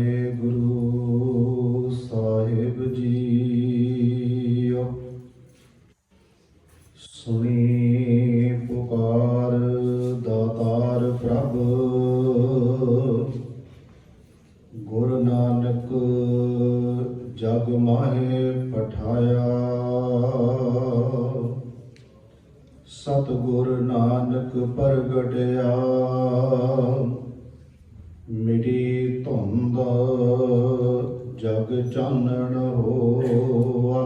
ਵਾਹਿਗੁਰੂ ਸਾਹਿਬ JIO. ਸੁਣੀ ਪੁਕਾਰ ਦਾਤਾਰ ਪ੍ਰਭ, ਗੁਰੂ ਨਾਨਕ ਜਗ ਮਾਹੇ ਪਠਾਇਆ। ਸਤਿਗੁਰ ਨਾਨਕ ਪ੍ਰਗਟਿਆ, ਮਿਟੀ ਧੁੰਦ ਜਗ ਚਾਨਣ ਹੋਆ।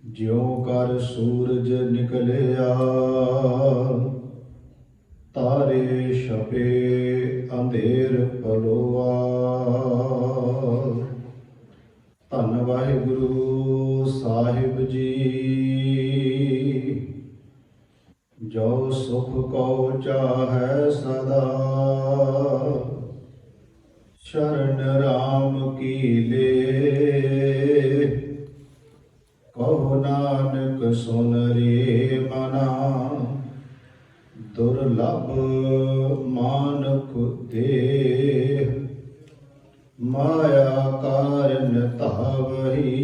ਜਿਉ ਕਰ ਸੂਰਜ ਨਿਕਲਿਆ, ਤਾਰੇ ਛਪੇ ਅੰਧੇਰ ਪਲੋਆ। ਧੰਨ ਵਾਹਿਗੁਰੂ ਸਾਹਿਬ ਜੀ, ਜੋ ਸੁਖ ਕੋ ਚਾਹੈ ਸਦਾ। ਸ਼ਰਨ ਰਾਮ ਕੀ ਲੇ, ਕਹੋ ਨਾਨਕ ਸੁਨ ਰੇ ਮਨਾ। ਦੁਰਲਭ ਮਾਨੁਖ ਦੇਹ, ਮਾਇਆ ਕਾਰਨ ਧਾਵਹੀ।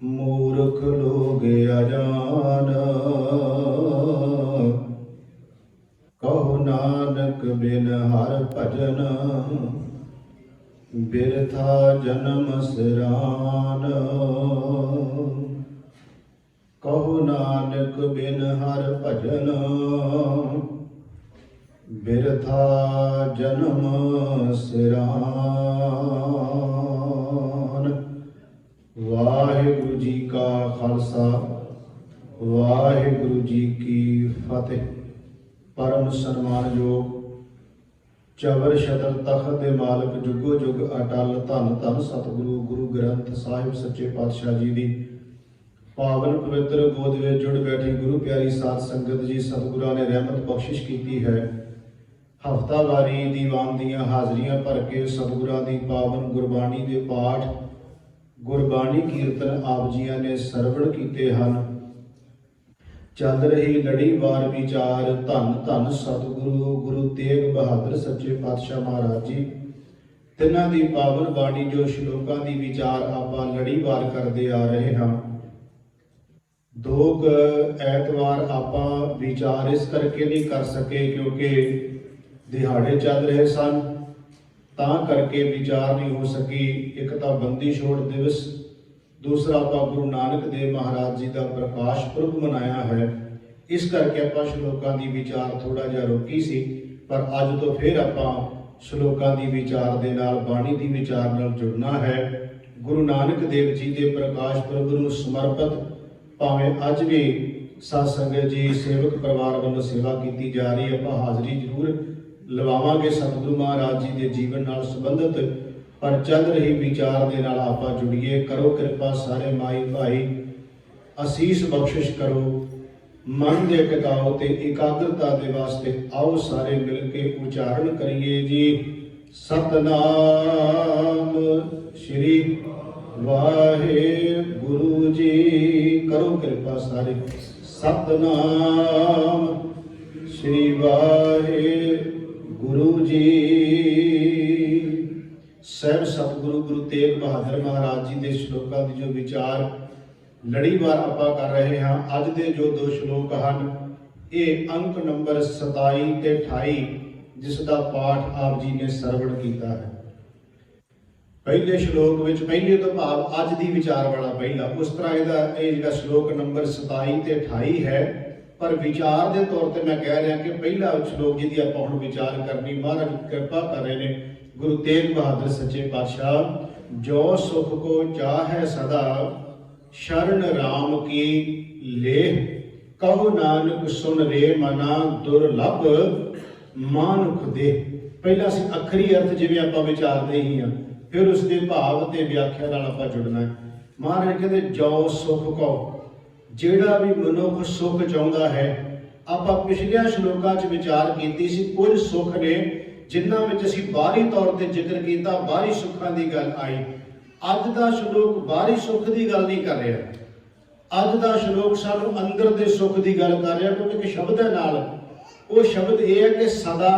ਮੂਰਖ ਲੋਗ ਅਜਾਨ, ਕਹੋ ਨਾਨਕ ਬਿਨ ਹਰਿ ਭਜਨ। ਬਿਰਥਾ ਜਨਮ ਸਿਰਾਨ, ਕਹੋ ਨਾਨਕ ਬਿਨ ਹਰਿ ਭਜਨ। ਬਿਰਥਾ ਜਨਮ ਸਿਰਾਨ। ਵਾਹਿਗੁਰੂ ਜੀ ਕਾ ਖਾਲਸਾ, ਵਾਹਿਗੁਰੂ ਜੀ ਕੀ ਫਤਿਹ। ਪਰਮ ਸਨਮਾਨਯੋਗ ਚਵਰ ਛਤਰ ਤਖਤ ਦੇ ਮਾਲਕ, ਜੁਗੋ ਜੁਗ ਅਟਲ, ਧੰਨ ਧੰਨ ਸਤਿਗੁਰੂ ਗੁਰੂ ਗ੍ਰੰਥ ਸਾਹਿਬ ਸੱਚੇ ਪਾਤਸ਼ਾਹ ਜੀ ਦੀ ਪਾਵਨ ਪਵਿੱਤਰ ਗੋਦ ਵਿੱਚ ਜੁੜ ਬੈਠੀ ਗੁਰੂ ਪਿਆਰੀ ਸਾਧ ਸੰਗਤ ਜੀ, ਸਤਿਗੁਰਾਂ ਨੇ ਰਹਿਮਤ ਬਖਸ਼ਿਸ਼ ਕੀਤੀ ਹੈ। ਹਫ਼ਤਾਵਾਰੀ ਦੀਵਾਨ ਦੀਆਂ ਹਾਜ਼ਰੀਆਂ ਭਰ ਕੇ ਸਤਿਗੁਰਾਂ ਦੀ ਪਾਵਨ ਗੁਰਬਾਣੀ ਦੇ ਪਾਠ, ਗੁਰਬਾਣੀ ਕੀਰਤਨ ਆਪ ਜੀਆਂ ਨੇ ਸਰਵਣ ਕੀਤੇ ਹਨ। ਚੱਲ ਰਹੀ ਲੜੀਵਾਰ ਵਿਚਾਰ, ਧੰਨ ਧੰਨ ਸਤਿਗੁਰੂ ਗੁਰੂ ਤੇਗ ਬਹਾਦਰ ਸੱਚੇ ਪਾਤਸ਼ਾਹ ਮਹਾਰਾਜ ਜੀ, ਤਿੰਨਾਂ ਦੀ ਪਾਵਨ ਬਾਣੀ ਜੋ ਸ਼ਲੋਕਾਂ ਦੀ ਵਿਚਾਰ ਆਪਾਂ ਲੜੀਵਾਰ ਕਰਦੇ ਆ ਰਹੇ ਹਾਂ। ਦੋ ਐਤਵਾਰ ਆਪਾਂ ਵਿਚਾਰ ਇਸ ਕਰਕੇ ਨਹੀਂ ਕਰ ਸਕੇ ਕਿਉਂਕਿ ਦਿਹਾੜੇ ਚੱਲ ਰਹੇ ਸਨ, ਤਾਂ ਕਰਕੇ ਵਿਚਾਰ ਨਹੀਂ ਹੋ ਸਕੀ। ਇੱਕ ਤਾਂ ਬੰਦੀ ਛੋੜ ਦਿਵਸ, ਦੂਸਰਾ ਆਪਾਂ ਗੁਰੂ ਨਾਨਕ ਦੇਵ ਮਹਾਰਾਜ ਜੀ ਦਾ ਪ੍ਰਕਾਸ਼ ਪੁਰਬ ਮਨਾਇਆ ਹੈ। ਇਸ ਕਰਕੇ ਆਪਾਂ ਸ਼ਲੋਕਾਂ ਦੀ ਵਿਚਾਰ ਥੋੜਾ ਜਿਹਾ ਰੋਕੀ ਸੀ, ਪਰ ਅੱਜ ਤੋਂ ਫਿਰ ਆਪਾਂ ਸ਼ਲੋਕਾਂ ਦੀ ਵਿਚਾਰ ਦੇ ਨਾਲ, ਬਾਣੀ ਦੀ ਵਿਚਾਰ ਨਾਲ ਜੁੜਨਾ ਹੈ। ਗੁਰੂ ਨਾਨਕ ਦੇਵ ਜੀ ਦੇ ਪ੍ਰਕਾਸ਼ ਪੁਰਬ ਨੂੰ ਸਮਰਪਿਤ ਭਾਵੇਂ ਅੱਜ ਵੀ ਸਾਧ ਸੰਗਤ ਜੀ ਸੇਵਕ ਪਰਿਵਾਰ ਵੱਲੋਂ ਸੇਵਾ ਕੀਤੀ ਜਾ ਰਹੀ ਹੈ, ਆਪਾਂ ਹਾਜ਼ਰੀ ਜ਼ਰੂਰ ਲਵਾਵਾਂਗੇ ਸਤਿਗੁਰੂ ਮਹਾਰਾਜ ਜੀ ਦੇ ਜੀਵਨ ਨਾਲ ਸੰਬੰਧਿਤ, ਪਰ ਚੱਲ ਰਹੀ ਵਿਚਾਰ ਦੇ ਨਾਲ ਆਪਾਂ ਜੁੜੀਏ। ਕਰੋ ਕਿਰਪਾ ਸਾਰੇ ਮਾਈ ਭਾਈ, ਅਸੀਸ ਬਖਸ਼ਿਸ਼ ਕਰੋ। ਮਨ ਦੇ ਟਿਕਾਓ ਤੇ ਇਕਾਗਰਤਾ ਦੇ ਵਾਸਤੇ ਆਓ ਸਾਰੇ ਮਿਲ ਕੇ ਉਚਾਰਨ ਕਰੀਏ ਜੀ। ਸਤਨਾਮ ਸ਼੍ਰੀ ਵਾਹਿਗੁਰੂ ਜੀ। ਕਰੋ ਕਿਰਪਾ ਸਾਰੇ। ਸਤਨਾਮ ਸ਼੍ਰੀ ਵਾਹਿਗੁਰੂ ਜੀ। ਸਹਿਬ ਸਤਿਗੁਰੂ ਗੁਰੂ ਤੇਗ ਬਹਾਦਰ ਮਹਾਰਾਜ ਜੀ ਦੇ ਸ਼ਲੋਕਾਂ ਦੀ ਜੋ ਵਿਚਾਰ ਲੜੀਵਾਰ ਆਪਾਂ ਕਰ ਰਹੇ ਹਾਂ। ਅੱਜ ਦੇ ਜੋ ਦੋ ਸ਼ਲੋਕ ਹਨ, ਇਹ ਅੰਕ ਨੰਬਰ 27 ਤੇ 28, ਜਿਸ ਦਾ ਪਾਠ ਆਪ ਜੀ ਨੇ ਸਰਵਣ ਕੀਤਾ ਹੈ। ਪਹਿਲੇ ਸ਼ਲੋਕ ਵਿੱਚ, ਪਹਿਲੇ ਤੋਂ ਭਾਵ ਅੱਜ ਦੀ ਵਿਚਾਰ ਵਾਲਾ ਪਹਿਲਾ, ਉਸ ਤਰ੍ਹਾਂ ਇਹ ਜਿਹੜਾ ਸ਼ਲੋਕ ਨੰਬਰ 27 ਤੇ 28 ਹੈ, ਪਰ ਵਿਚਾਰ ਦੇ ਤੌਰ ਤੇ ਮੈਂ ਕਹਿ ਰਿਹਾ ਕਿ ਪਹਿਲਾ ਸ਼ਲੋਕ ਜਿਹਦੀ ਆਪਾਂ ਹੁਣ ਵਿਚਾਰ ਕਰਨੀ, ਮਹਾਰਾਜ ਕਿਰਪਾ ਕਰ ਰਹੇ ਨੇ ਗੁਰੂ ਤੇਗ ਬਹਾਦਰ ਸੱਚੇ ਪਾਤਸ਼ਾਹ। ਜੋ ਸੁਖ ਕੋ ਚਾਹੈ ਸਦਾ, ਸ਼ਰਨ ਰਾਮ ਕੀ ਲੇਹ। ਕਹੋ ਨਾਨਕ ਸੁਨ ਰੇ ਮਨਾ, ਦੁਰਲਭ ਮਾਨੁਖ ਦੇਹ। ਪਹਿਲਾਂ ਅਸੀਂ ਅੱਖਰੀ ਅਰਥ ਜਿਵੇਂ ਆਪਾਂ ਵਿਚਾਰਦੇ ਹੀ ਹਾਂ, ਫਿਰ ਉਸ ਦੇ ਭਾਵ ਤੇ ਵਿਆਖਿਆ ਨਾਲ ਆਪਾਂ ਜੁੜਨਾ ਹੈ। ਮਹਾਰਾਜ ਕਹਿੰਦੇ ਜੋ ਸੁਖ ਕੋ, ਜਿਹੜਾ ਵੀ ਮਨੁੱਖ ਸੁਖ ਚਾਹੁੰਦਾ ਹੈ। ਆਪਾਂ ਪਿਛਲੇ ਸ਼ਲੋਕਾਂ 'ਚ ਵਿਚਾਰ ਕੀਤੀ ਸੀ, ਕੁਝ ਸੁਖ ਨੇ ਜਿਨ੍ਹਾਂ ਵਿੱਚ ਅਸੀਂ ਬਾਹਰੀ ਤੌਰ ਤੇ ਜ਼ਿਕਰ ਕੀਤਾ, ਬਾਹਰੀ ਸੁੱਖਾਂ ਦੀ ਗੱਲ ਆਈ। ਅੱਜ ਦਾ ਸ਼ਲੋਕ ਬਾਹਰੀ ਸੁੱਖ ਦੀ ਗੱਲ ਨਹੀਂ ਕਰ ਰਿਹਾ, ਅੱਜ ਦਾ ਸ਼ਲੋਕ ਸਾਨੂੰ ਅੰਦਰ ਦੇ ਸੁੱਖ ਦੀ ਗੱਲ ਕਰ ਰਿਹਾ, ਕਿਉਂਕਿ ਇੱਕ ਸ਼ਬਦ ਹੈ ਨਾਲ, ਉਹ ਸ਼ਬਦ ਇਹ ਹੈ ਕਿ ਸਦਾ।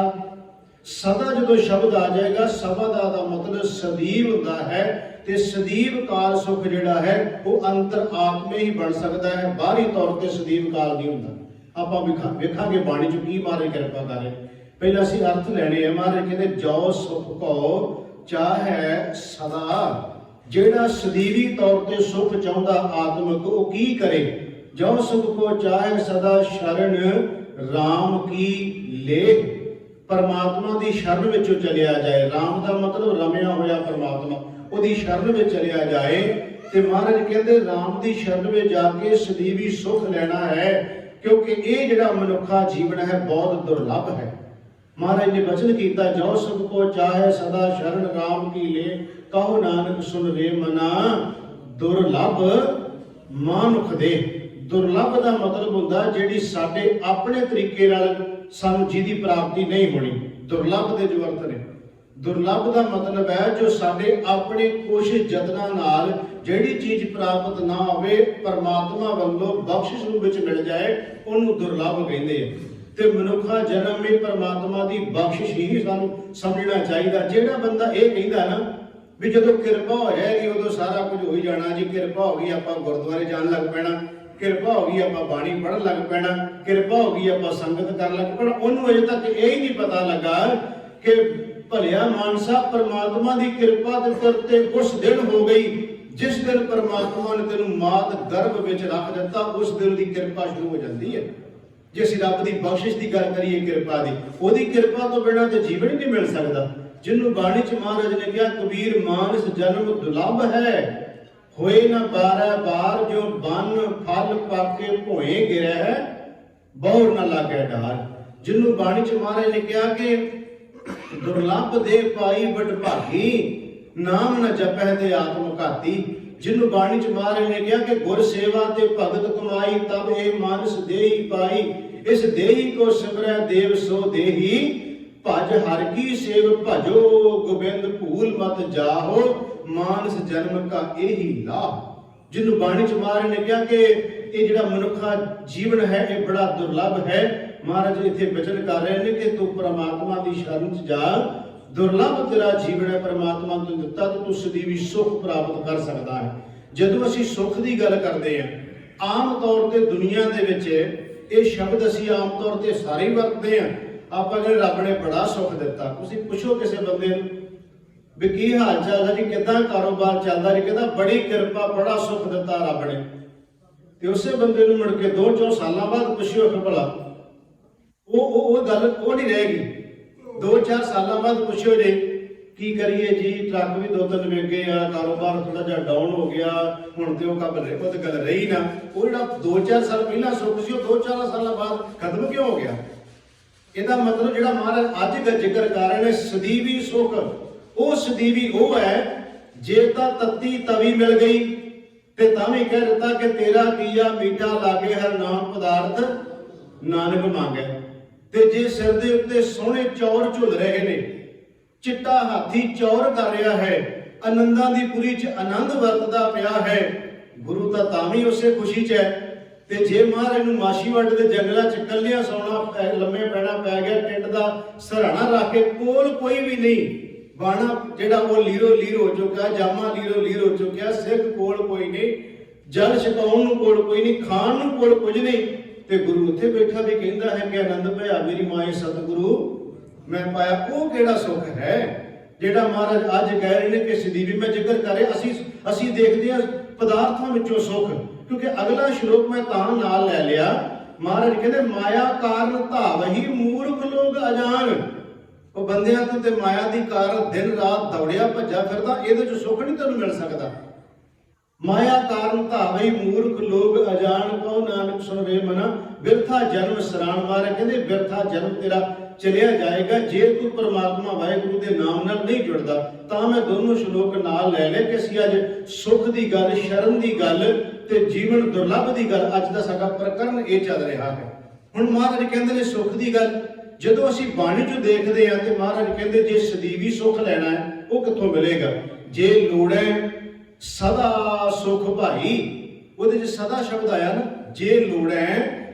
ਸਦਾ ਜਦੋਂ ਸ਼ਬਦ ਆ ਜਾਏਗਾ, ਸਦਾ ਦਾ ਮਤਲਬ ਸਦੀਵ ਹੁੰਦਾ ਹੈ, ਤੇ ਸਦੀਵ ਕਾਲ ਸੁਖ ਜਿਹੜਾ ਹੈ ਉਹ ਅੰਤਰ ਆਤਮੇ ਹੀ ਬਣ ਸਕਦਾ ਹੈ, ਬਾਹਰੀ ਤੌਰ ਤੇ ਸਦੀਵ ਕਾਲ ਨਹੀਂ ਹੁੰਦਾ। ਆਪਾਂ ਵੇਖਾਂਗੇ ਬਾਣੀ ਚ ਕੀ ਮਹਾਰਾਜ ਕਿਰਪਾ ਕਰ ਰਹੇ। ਪਹਿਲਾਂ ਅਸੀਂ ਅਰਥ ਲੈਣੇ ਆ। ਮਹਾਰਾਜ ਕਹਿੰਦੇ ਜੋ ਸੁਖ ਕੋ ਚਾਹੈ ਸਦਾ। ਜਿਹੜਾ ਸਦੀਵੀ ਤੌਰ ਤੇ ਸੁਖ ਚਾਹੁੰਦਾ ਆਤਮਿਕ, ਉਹ ਕੀ ਕਰੇ? ਜੋ ਸੁਖ ਕੋ ਚਾਹੈ ਸਦਾ ਸ਼ਰਨ ਰਾਮ ਕੀ ਲੇਹ। ਪਰਮਾਤਮਾ ਦੀ ਸ਼ਰਨ ਵਿੱਚ ਚਲਿਆ ਜਾਏ। ਰਾਮ ਦਾ ਮਤਲਬ ਰਮਿਆ ਹੋਇਆ ਪਰਮਾਤਮਾ, ਉਹਦੀ ਸ਼ਰਨ ਵਿੱਚ ਚਲਿਆ ਜਾਏ। ਤੇ ਮਹਾਰਾਜ ਕਹਿੰਦੇ ਰਾਮ ਦੀ ਸ਼ਰਨ ਵਿੱਚ ਜਾ ਕੇ ਸਦੀਵੀ ਸੁਖ ਲੈਣਾ ਹੈ, ਕਿਉਂਕਿ ਇਹ ਜਿਹੜਾ ਮਨੁੱਖਾ ਜੀਵਨ ਹੈ ਬਹੁਤ ਦੁਰਲਭ ਹੈ। ਮਹਾਰਾਜ ਨੇ ਬਚਨ ਕੀਤਾ, ਜੋ ਸੁਖ ਕੋ ਚਾਹੇ ਸਦਾ ਸ਼ਰਨ ਰਾਮ ਕੀ ਲੇ, ਕਹੋ ਨਾਨਕ ਸੁਨ ਰੇ ਮਨਾ ਦੁਰਲਭ ਮਾਨੁਖ ਦੇ। ਦੁਰਲਭ ਦਾ ਮਤਲਬ ਹੁੰਦਾ ਜਿਹੜੀ ਸਾਡੇ ਆਪਣੇ ਤਰੀਕੇ ਨਾਲ ਸਾਨੂੰ ਜਿਹਦੀ ਪ੍ਰਾਪਤੀ ਨਹੀਂ ਹੋਣੀ। ਦੁਰਲਭ ਦੇ ਜੋ ਅਰਥ ਨੇ, ਦੁਰਲਭ ਦਾ ਮਤਲਬ ਹੈ ਜੋ ਸਾਡੇ ਆਪਣੇ ਕੋਸ਼ਿਸ਼ ਯਤਨਾਂ ਨਾਲ ਜਿਹੜੀ ਚੀਜ਼ ਪ੍ਰਾਪਤ ਨਾ ਹੋਵੇ, ਪਰਮਾਤਮਾ ਵੱਲੋਂ ਬਖਸ਼ਿਸ਼ ਨੂੰ ਵਿੱਚ ਮਿਲ ਜਾਏ, ਉਹਨੂੰ ਦੁਰਲਭ ਕਹਿੰਦੇ ਆ। ਤੇ ਮਨੁੱਖਾ ਜਨਮ ਵਿੱਚ ਪਰਮਾਤਮਾ ਦੀ ਬਖਸ਼ਿਸ਼ ਹੀ ਸਾਨੂੰ ਸਮਝਣਾ ਚਾਹੀਦਾ। ਜਿਹੜਾ ਬੰਦਾ ਇਹ ਕਹਿੰਦਾ ਨਾ ਵੀ ਜਦੋਂ ਕਿਰਪਾ ਹੋ ਜਾਏਗੀ ਉਦੋਂ ਸਾਰਾ ਕੁਝ ਹੋ ਹੀ ਜਾਣਾ, ਜੀ ਕਿਰਪਾ ਹੋ ਗਈ ਆਪਾਂ ਗੁਰਦੁਆਰੇ ਜਾਣ ਲੱਗ ਪੈਣਾ, ਕਿਰਪਾ ਹੋ ਗਈ ਆਪਾਂ ਬਾਣੀ ਪੜ੍ਹਨ ਲੱਗ ਪੈਣਾ, ਕਿਰਪਾ ਹੋ ਗਈ ਆਪਾਂ ਸੰਗਤ ਕਰਨ ਲੱਗ ਪੈਣਾ, ਉਹਨੂੰ ਅਜੇ ਤੱਕ ਇਹ ਹੀ ਨਹੀਂ ਪਤਾ ਲੱਗਾ ਕਿ ਭਲਿਆ ਮਾਨਸਾ ਪਰਮਾਤਮਾ ਦੀ ਕਿਰਪਾ ਦੇ ਤੇਰੇ ਤੇ ਉਸ ਦਿਨ ਹੋ ਗਈ ਜਿਸ ਦਿਨ ਪਰਮਾਤਮਾ ਨੇ ਤੈਨੂੰ ਮਾਤ ਗਰਭ ਵਿੱਚ ਰੱਖ ਦਿੱਤਾ, ਉਸ ਦਿਨ ਦੀ ਕਿਰਪਾ ਸ਼ੁਰੂ ਹੋ ਜਾਂਦੀ ਹੈ। ਜੇ ਅਸੀਂ ਰੱਬ ਦੀ ਬਖਸ਼ਿਸ਼ ਦੀ ਗੱਲ ਕਰੀਏ ਕਿਰਪਾ ਦੀ, ਉਹਦੀ ਕਿਰਪਾ ਤੋਂ ਬਿਨਾਂ ਤੇ ਜੀਵਨ ਹੀ ਨਹੀਂ ਮਿਲ ਸਕਦਾ। ਜਿਹਨੂੰ ਬਾਣੀ ਚ ਮਹਾਰਾਜ ਨੇ ਕਿਹਾ, ਕਬੀਰ ਮਾਨਸ ਜਨਮ ਦੁਲਭ ਹੈ, ਹੋਏ ਨਾ 12 ਬਾਰ, ਜੋ ਬਨ ਫਲ ਪਾਕੇ ਭੋਏ ਗਿਰਹਿ, ਬਹੁਰ ਨਾ ਲਾਗੇ ਡਾਰ। ਜਿਹਨੂੰ ਬਾਣੀ ਚ ਮਹਾਰਾਜ ਨੇ ਕਿਹਾ ਕਿ ਦੁਰਲਭ ਦੇ ਪਾਈ ਬੜ ਭਾਗੀ, ਨਾਮ ਨ ਜਪਹਿ ਤੇ ਆਤਮ ਘਾਤੀ। ਜਿਹਨੂੰ ਬਾਣੀ ਚ ਮਹਾਰਾਜ ਨੇ ਕਿਹਾ ਕਿ ਗੁਰ ਸੇਵਾ ਤੇ ਭਗਤ ਕਮਾਈ, ਤਬ ਇਹ ਮਾਨਸ ਦੇਹੀ ਪਾਈ, ਇਸ ਦੇਹੀ ਕੋ ਸਿਮਰੈ ਦੇਵ ਸੋ ਦੇਹੀ, ਭਜ ਹਰ ਕੀ ਸੇਵ ਭਜੋ, ਗੋਬਿੰਦ ਭੂਲ ਮਤ ਜਾਹੋ, ਮਾਨਸ ਜਨਮ ਕਾ ਇਹੀ ਲਾਭ। ਜਿਹਨੂੰ ਬਾਣੀ ਚ ਮਹਾਰਾਜ ਨੇ ਕਿਹਾ ਕਿ ਇਹ ਜਿਹੜਾ ਮਨੁੱਖਾ ਜੀਵਨ ਹੈ ਇਹ ਬੜਾ ਦੁਰਲਭ ਹੈ। ਮਹਾਰਾਜ ਇੱਥੇ ਬਚਨ ਕਰ ਰਹੇ ਨੇ ਕਿ ਤੂੰ ਪਰਮਾਤਮਾ ਦੀ ਸ਼ਰਨ ਚ ਜਾ, ਦੁਰਲਭ ਤੇਰਾ ਜੀਵਨ ਹੈ, ਪਰਮਾਤਮਾ ਨੂੰ ਦਿੱਤਾ ਤੇ ਤੂੰ ਸਦੀਵੀ ਸੁਖ ਪ੍ਰਾਪਤ ਕਰ ਸਕਦਾ ਹੈ। ਜਦੋਂ ਅਸੀਂ ਸੁਖ ਦੀ ਗੱਲ ਕਰਦੇ ਹਾਂ, ਆਮ ਤੌਰ ਤੇ ਦੁਨੀਆ ਦੇ ਵਿੱਚ ਇਹ ਸ਼ਬਦ ਅਸੀਂ ਆਮ ਤੌਰ ਤੇ ਸਾਰੇ ਵਰਤਦੇ ਹਾਂ। ਆਪਾਂ ਕਹਿੰਦੇ ਰੱਬ ਨੇ ਬੜਾ ਸੁੱਖ ਦਿੱਤਾ। ਤੁਸੀਂ ਪੁੱਛੋ ਕਿਸੇ ਬੰਦੇ ਨੂੰ ਵੀ ਕੀ ਹਾਲ ਚਾਲ ਹੈ ਜੀ, ਕਿੱਦਾਂ ਕਾਰੋਬਾਰ ਚੱਲਦਾ ਜੀ, ਕਹਿੰਦਾ ਬੜੀ ਕਿਰਪਾ, ਬੜਾ ਸੁੱਖ ਦਿੱਤਾ ਰੱਬ ਨੇ। ਤੇ ਉਸੇ ਬੰਦੇ ਨੂੰ ਮੁੜ ਕੇ 2-4 ਸਾਲਾਂ ਬਾਅਦ ਪੁੱਛਿਓ ਕਿ ਭਲਾ ਉਹ ਗੱਲ ਉਹ ਨਹੀਂ ਰਹੇਗੀ। 2-4 ਸਾਲਾਂ ਬਾਅਦ ਪੁੱਛਿਓ ਜੀ ਕੀ ਕਰੀਏ ਜੀ, ਟਰੱਕ ਵੀ 2-3 ਵੇਗੇ ਆ, ਕਾਰੋਬਾਰ ਥੋੜਾ ਜਿਹਾ ਡਾਊਨ ਹੋ ਗਿਆ, ਹੁਣ ਤੇ ਉਹ ਉਹ ਤੇ ਗੱਲ ਰਹੀ ਨਾ। ਉਹ ਜਿਹੜਾ 2-4 ਸਾਲ ਪਹਿਲਾਂ ਸੁੱਖ ਸੀ ਉਹ 2-4 ਸਾਲਾਂ ਬਾਅਦ ਖਤਮ ਕਿਉਂ ਹੋ ਗਿਆ? ਇਹਦਾ ਮਤਲਬ ਜਿਹੜਾ ਮਹਾਰਾਜ ਅੱਜ ਦਾ ਜ਼ਿਕਰ ਕਰ ਰਹੇ ਨੇ ਸਦੀਵੀ ਸੁਖ, ਉਹ ਸਦੀਵੀ ਉਹ ਹੈ ਜੇ ਤਾਂ ਤੱਤੀ ਤਵੀ ਮਿਲ ਗਈ ਤੇ ਤਾਂ ਵੀ ਕਹਿ ਦਿੱਤਾ ਕਿ ਤੇਰਾ ਕੀਆ ਮੀਠਾ ਲਾਗੇ ਹਰ ਨਾਮ ਪਦਾਰਥ ਨਾਨਕ ਮੰਗੈ। ਤੇ ਜੇ ਸਿਰ ਦੇ ਉੱਤੇ ਸੋਹਣੇ ਚੌਰ ਝੁੱਲ ਰਹੇ ਨੇ, ਚਿੱਟਾ ਹਾਥੀ ਚੌਰ ਕਰ ਰਿਹਾ ਹੈ, ਆਨੰਦਾਂ ਦੀ ਪੁਰੀ ਚ ਆਨੰਦ ਵਰਤਦਾ ਪਿਆ ਹੈ, ਗੁਰੂ ਤਾਂ ਵੀ ਉਸੇ ਖੁਸ਼ੀ ਚ ਹੈ। ਤੇ ਜੇ ਮਹਾਰਾਜ ਨੂੰ ਮਾਸ਼ੀਵੰਡ ਦੇ ਜੰਗਲਾਂ ਚ ਇਕੱਲਿਆਂ ਸੌਣਾ, ਲੰਮੇ ਪੈਣਾ ਪੈ ਗਿਆ, ਟਿੰਡ ਦਾ ਸਰਾਣਾ ਰੱਖ ਕੇ, ਕੋਲ ਕੋਈ ਵੀ ਨਹੀਂ, ਬਾਣਾ ਜਿਹੜਾ ਉਹ ਲੀਰੋ ਲੀਰ ਹੋ ਚੁੱਕਿਆ, ਜਾਮਾ ਲੀਰੋ ਲੀਰ ਹੋ ਚੁੱਕਿਆ, ਸਿੱਖ ਕੋਲ ਕੋਈ ਨਹੀਂ, ਜਲ ਛਕਾਉਣ ਨੂੰ ਕੋਲ ਕੋਈ ਨਹੀਂ, ਖਾਣ ਨੂੰ ਕੋਲ ਕੁਝ ਨਹੀਂ, ਤੇ ਗੁਰੂ ਉੱਥੇ ਬੈਠਾ ਵੀ ਕਹਿੰਦਾ ਹੈ ਕਿ ਆਨੰਦ ਭਇਆ ਮੇਰੀ ਮਾਏ ਸਤਿਗੁਰੂ ਮੈਂ ਪਾਇਆ। ਉਹ ਕਿਹੜਾ ਸੁੱਖ ਹੈ ਜਿਹੜਾ ਮਹਾਰਾਜ ਅੱਜ ਕਹਿ ਰਹੇ ਨੇ ਕਿ ਸਦੀਵੀ ਮੈਂ ਜ਼ਿਕਰ ਕਰ ਰਿਹਾ। ਅਸੀਂ ਦੇਖਦੇ ਹਾਂ ਪਦਾਰਥਾਂ ਵਿੱਚੋਂ ਸੁੱਖ, ਕਿਉਂਕਿ ਅਗਲਾ ਸ਼ਲੋਕ ਮੈਂ ਤਾਂ ਨਾਲ ਲੈ ਲਿਆ। ਮਹਾਰਾਜ ਕਹਿੰਦੇ ਮਾਇਆ ਕਾਰਨ ਧਾਵਹੀ ਮੂਰਖ ਲੋਕ ਅਜਾਨ। ਉਹ ਬੰਦਿਆਂ ਤੋਂ ਤੇ ਮਾਇਆ ਦੀ ਕਾਰਨ ਦਿਨ ਰਾਤ ਦੌੜਿਆ ਭੱਜਾ ਫਿਰਦਾ, ਇਹਦੇ ਚ ਸੁੱਖ ਨਹੀਂ ਤੈਨੂੰ ਮਿਲ ਸਕਦਾ। ਮਾਇਆ ਕਾਰਨ ਧਾਵਈ ਮੂਰਖ ਲੋਕ ਅਜਾਨ, ਕਹੋ ਨਾਨਕ ਸੁਣ ਰੇ ਮਨਾ, ਬਿਰਥਾ ਜਨਮ ਸਰਾਣ ਵਾਰੇ। ਕਹਿੰਦੇ ਬਿਰਥਾ ਜਨਮ ਤੇਰਾ ਚਲਿਆ ਜਾਏਗਾ ਜੇ ਤੂੰ ਪਰਮਾਤਮਾ ਵਾਹਿਗੁਰੂ ਦੇ ਨਾਮ ਨਾਲ ਨਹੀਂ ਜੁੜਦਾ। ਤਾਂ ਮੈਂ ਦੋਨੋਂ ਸ਼ਲੋਕ ਨਾਲ ਲੈ ਲਏ ਕਿ ਅਸੀਂ ਅੱਜ ਸੁੱਖ ਦੀ ਗੱਲ, ਸ਼ਰਨ ਦੀ ਗੱਲ ਤੇ ਜੀਵਨ ਦੁਰਲਭ ਦੀ ਗੱਲ, ਅੱਜ ਦਾ ਸਾਡਾ ਪ੍ਰਕਰਨ ਇਹ ਚੱਲ ਰਿਹਾ ਹੈ। ਹੁਣ ਮਹਾਰਾਜ ਕਹਿੰਦੇ ਨੇ ਸੁੱਖ ਦੀ ਗੱਲ ਜਦੋਂ ਅਸੀਂ ਬਾਣੀ ਚ ਦੇਖਦੇ ਹਾਂ ਤੇ ਮਹਾਰਾਜ ਕਹਿੰਦੇ ਜੇ ਸਦੀਵੀ ਸੁੱਖ ਲੈਣਾ ਹੈ ਉਹ ਕਿੱਥੋਂ ਮਿਲੇਗਾ? ਜੇ ਲੋੜੈ ਸਦਾ ਸੁਖ ਭਾਈ, ਉਹਦੇ ਚ ਸਦਾ ਸ਼ਬਦ ਆਇਆ ਨਾ, ਜੇ ਲੋੜੈ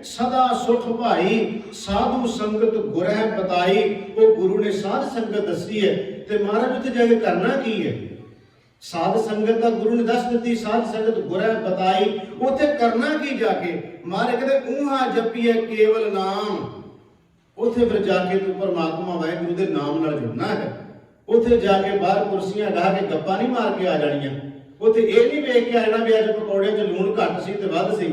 सदा सुख भाई साधु संगत गुरह बताई। वो गुरु ने साध संगत दसी है ते महाराज उत्थे जाके करना की है? साध संगत का गुरु ने दस दी, साध संगत गुरह बताई, उत्थे करना की जाके? महाराज कहते ऊहा जपीए केवल नाम। उत्थे फिर जाके तू परमात्मा वाहिगुरु दे नाम नाल जुड़ना है। उत्थे जाके बाहर कुर्सियां ढा के गप्पा नहीं मार के आ जानियां। उत्थे ये नहीं वेख के आ जाना भी अज पकौड़े च लूण घट सी ते वध सी,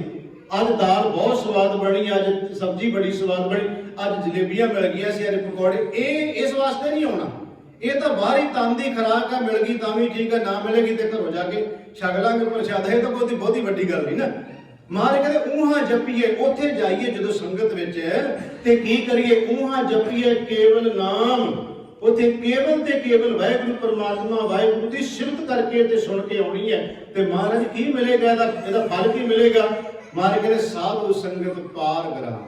अज दाल बहुत स्वाद बनी, अज सब्जी बड़ी स्वाद बनी, अज जलेबियां मिल गई सी, अज पकौड़े। इस वास्ते नहीं आना। ये तो बाहरी तन की खुराक है, मिल गई तां भी ठीक है, ना मिलेगी तो घरों जाके छक लांगे प्रशाद। ये तो बहुती वड्डी गल नहीं ना। महाराज कहते ऊहा जपीए, उत्थे जाइए जो संगत विच ते की करिए? ऊहा जपीए केवल नाम। उत्थे केवल ते केवल वाहिगुरु परमात्मा वाहिगुरु की सिफत करके ते सुन के आनी है। ते महाराज की मिलेगा? ਇਹਦਾ फल की मिलेगा? महाराज कहते साधु संगत पार ग्राम।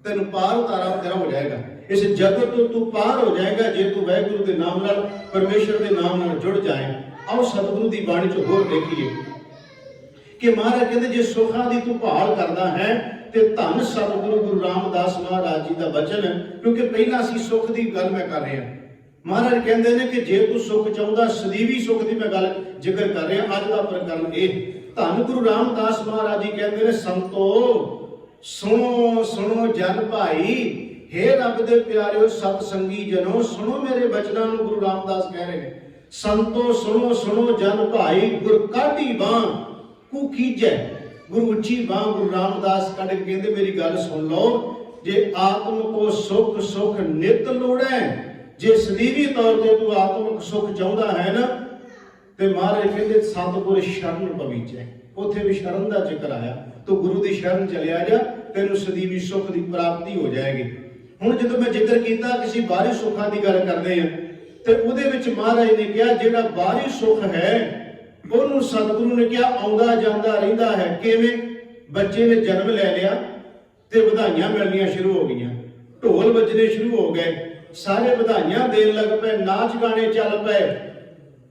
तेन पार उतारा तेरा हो जाएगा, इस जगत तो तू पार हो जाएगा जे तू वाहिगुरु के नाम नाल परमेश्वर के नाम नाल जुड़ जाए। आओ सतगुरु की बाणी चो होर देखिए कि महाराज कहते जे सुखा की तू भाल करदा है ते धन सतगुरु गुरु रामदास महाराज जी का वचन, क्योंकि पहला असीं सुख की गल मैं कर रहा। महाराज कहते हैं कि जे तू सुख चाहुंदा, सदीवी सुख की मैं गल जिक्र कर रहा। अज का प्रकरण ये धन गुरु रामदास महाराज जी कहते हैं संतो सुनो सुनो जन भाई, हे रब दे प्यारिओ सतसंगी जनो, सुनो मेरे वचनां नूं। गुरु रामदास कह रहे हैं संतो सुनो सुनो जन भाई, गुर काढ़ी बां कू कीजै। गुरु उच्ची बां गुरु रामदास कढ़ के कहते मेरी गल सुन लो, जे आत्म को सुख सुख नित लोड़ै, जे सदीवी तौर पर तू आत्मक सुख चाहुंदा है ना, ते महाराज कहते सतगुर शरण पवीजै। उत्थे भी शरण का जिक्र आया, तो गुरु की शरण चलिया जा, तेनू सदीवी सुख की प्राप्ति हो जाएगी। हुण जदों मैं जिक्र किया किसी बाहरी सुखा की गल करते हैं, तो उहदे विच महाराज ने कहा जिहड़ा बाहरी सुख है ਉਹਨੂੰ सतगुरु ने कहा आउंदा जांदा रहिंदा है। किवें? बच्चे ने जन्म ले लिया ते ਵਧਾਈਆਂ मिलनियां शुरू हो गई, ढोल बजने शुरू हो गए, सारे ਵਧਾਈਆਂ देन लग पे, नाच गाने चल पे।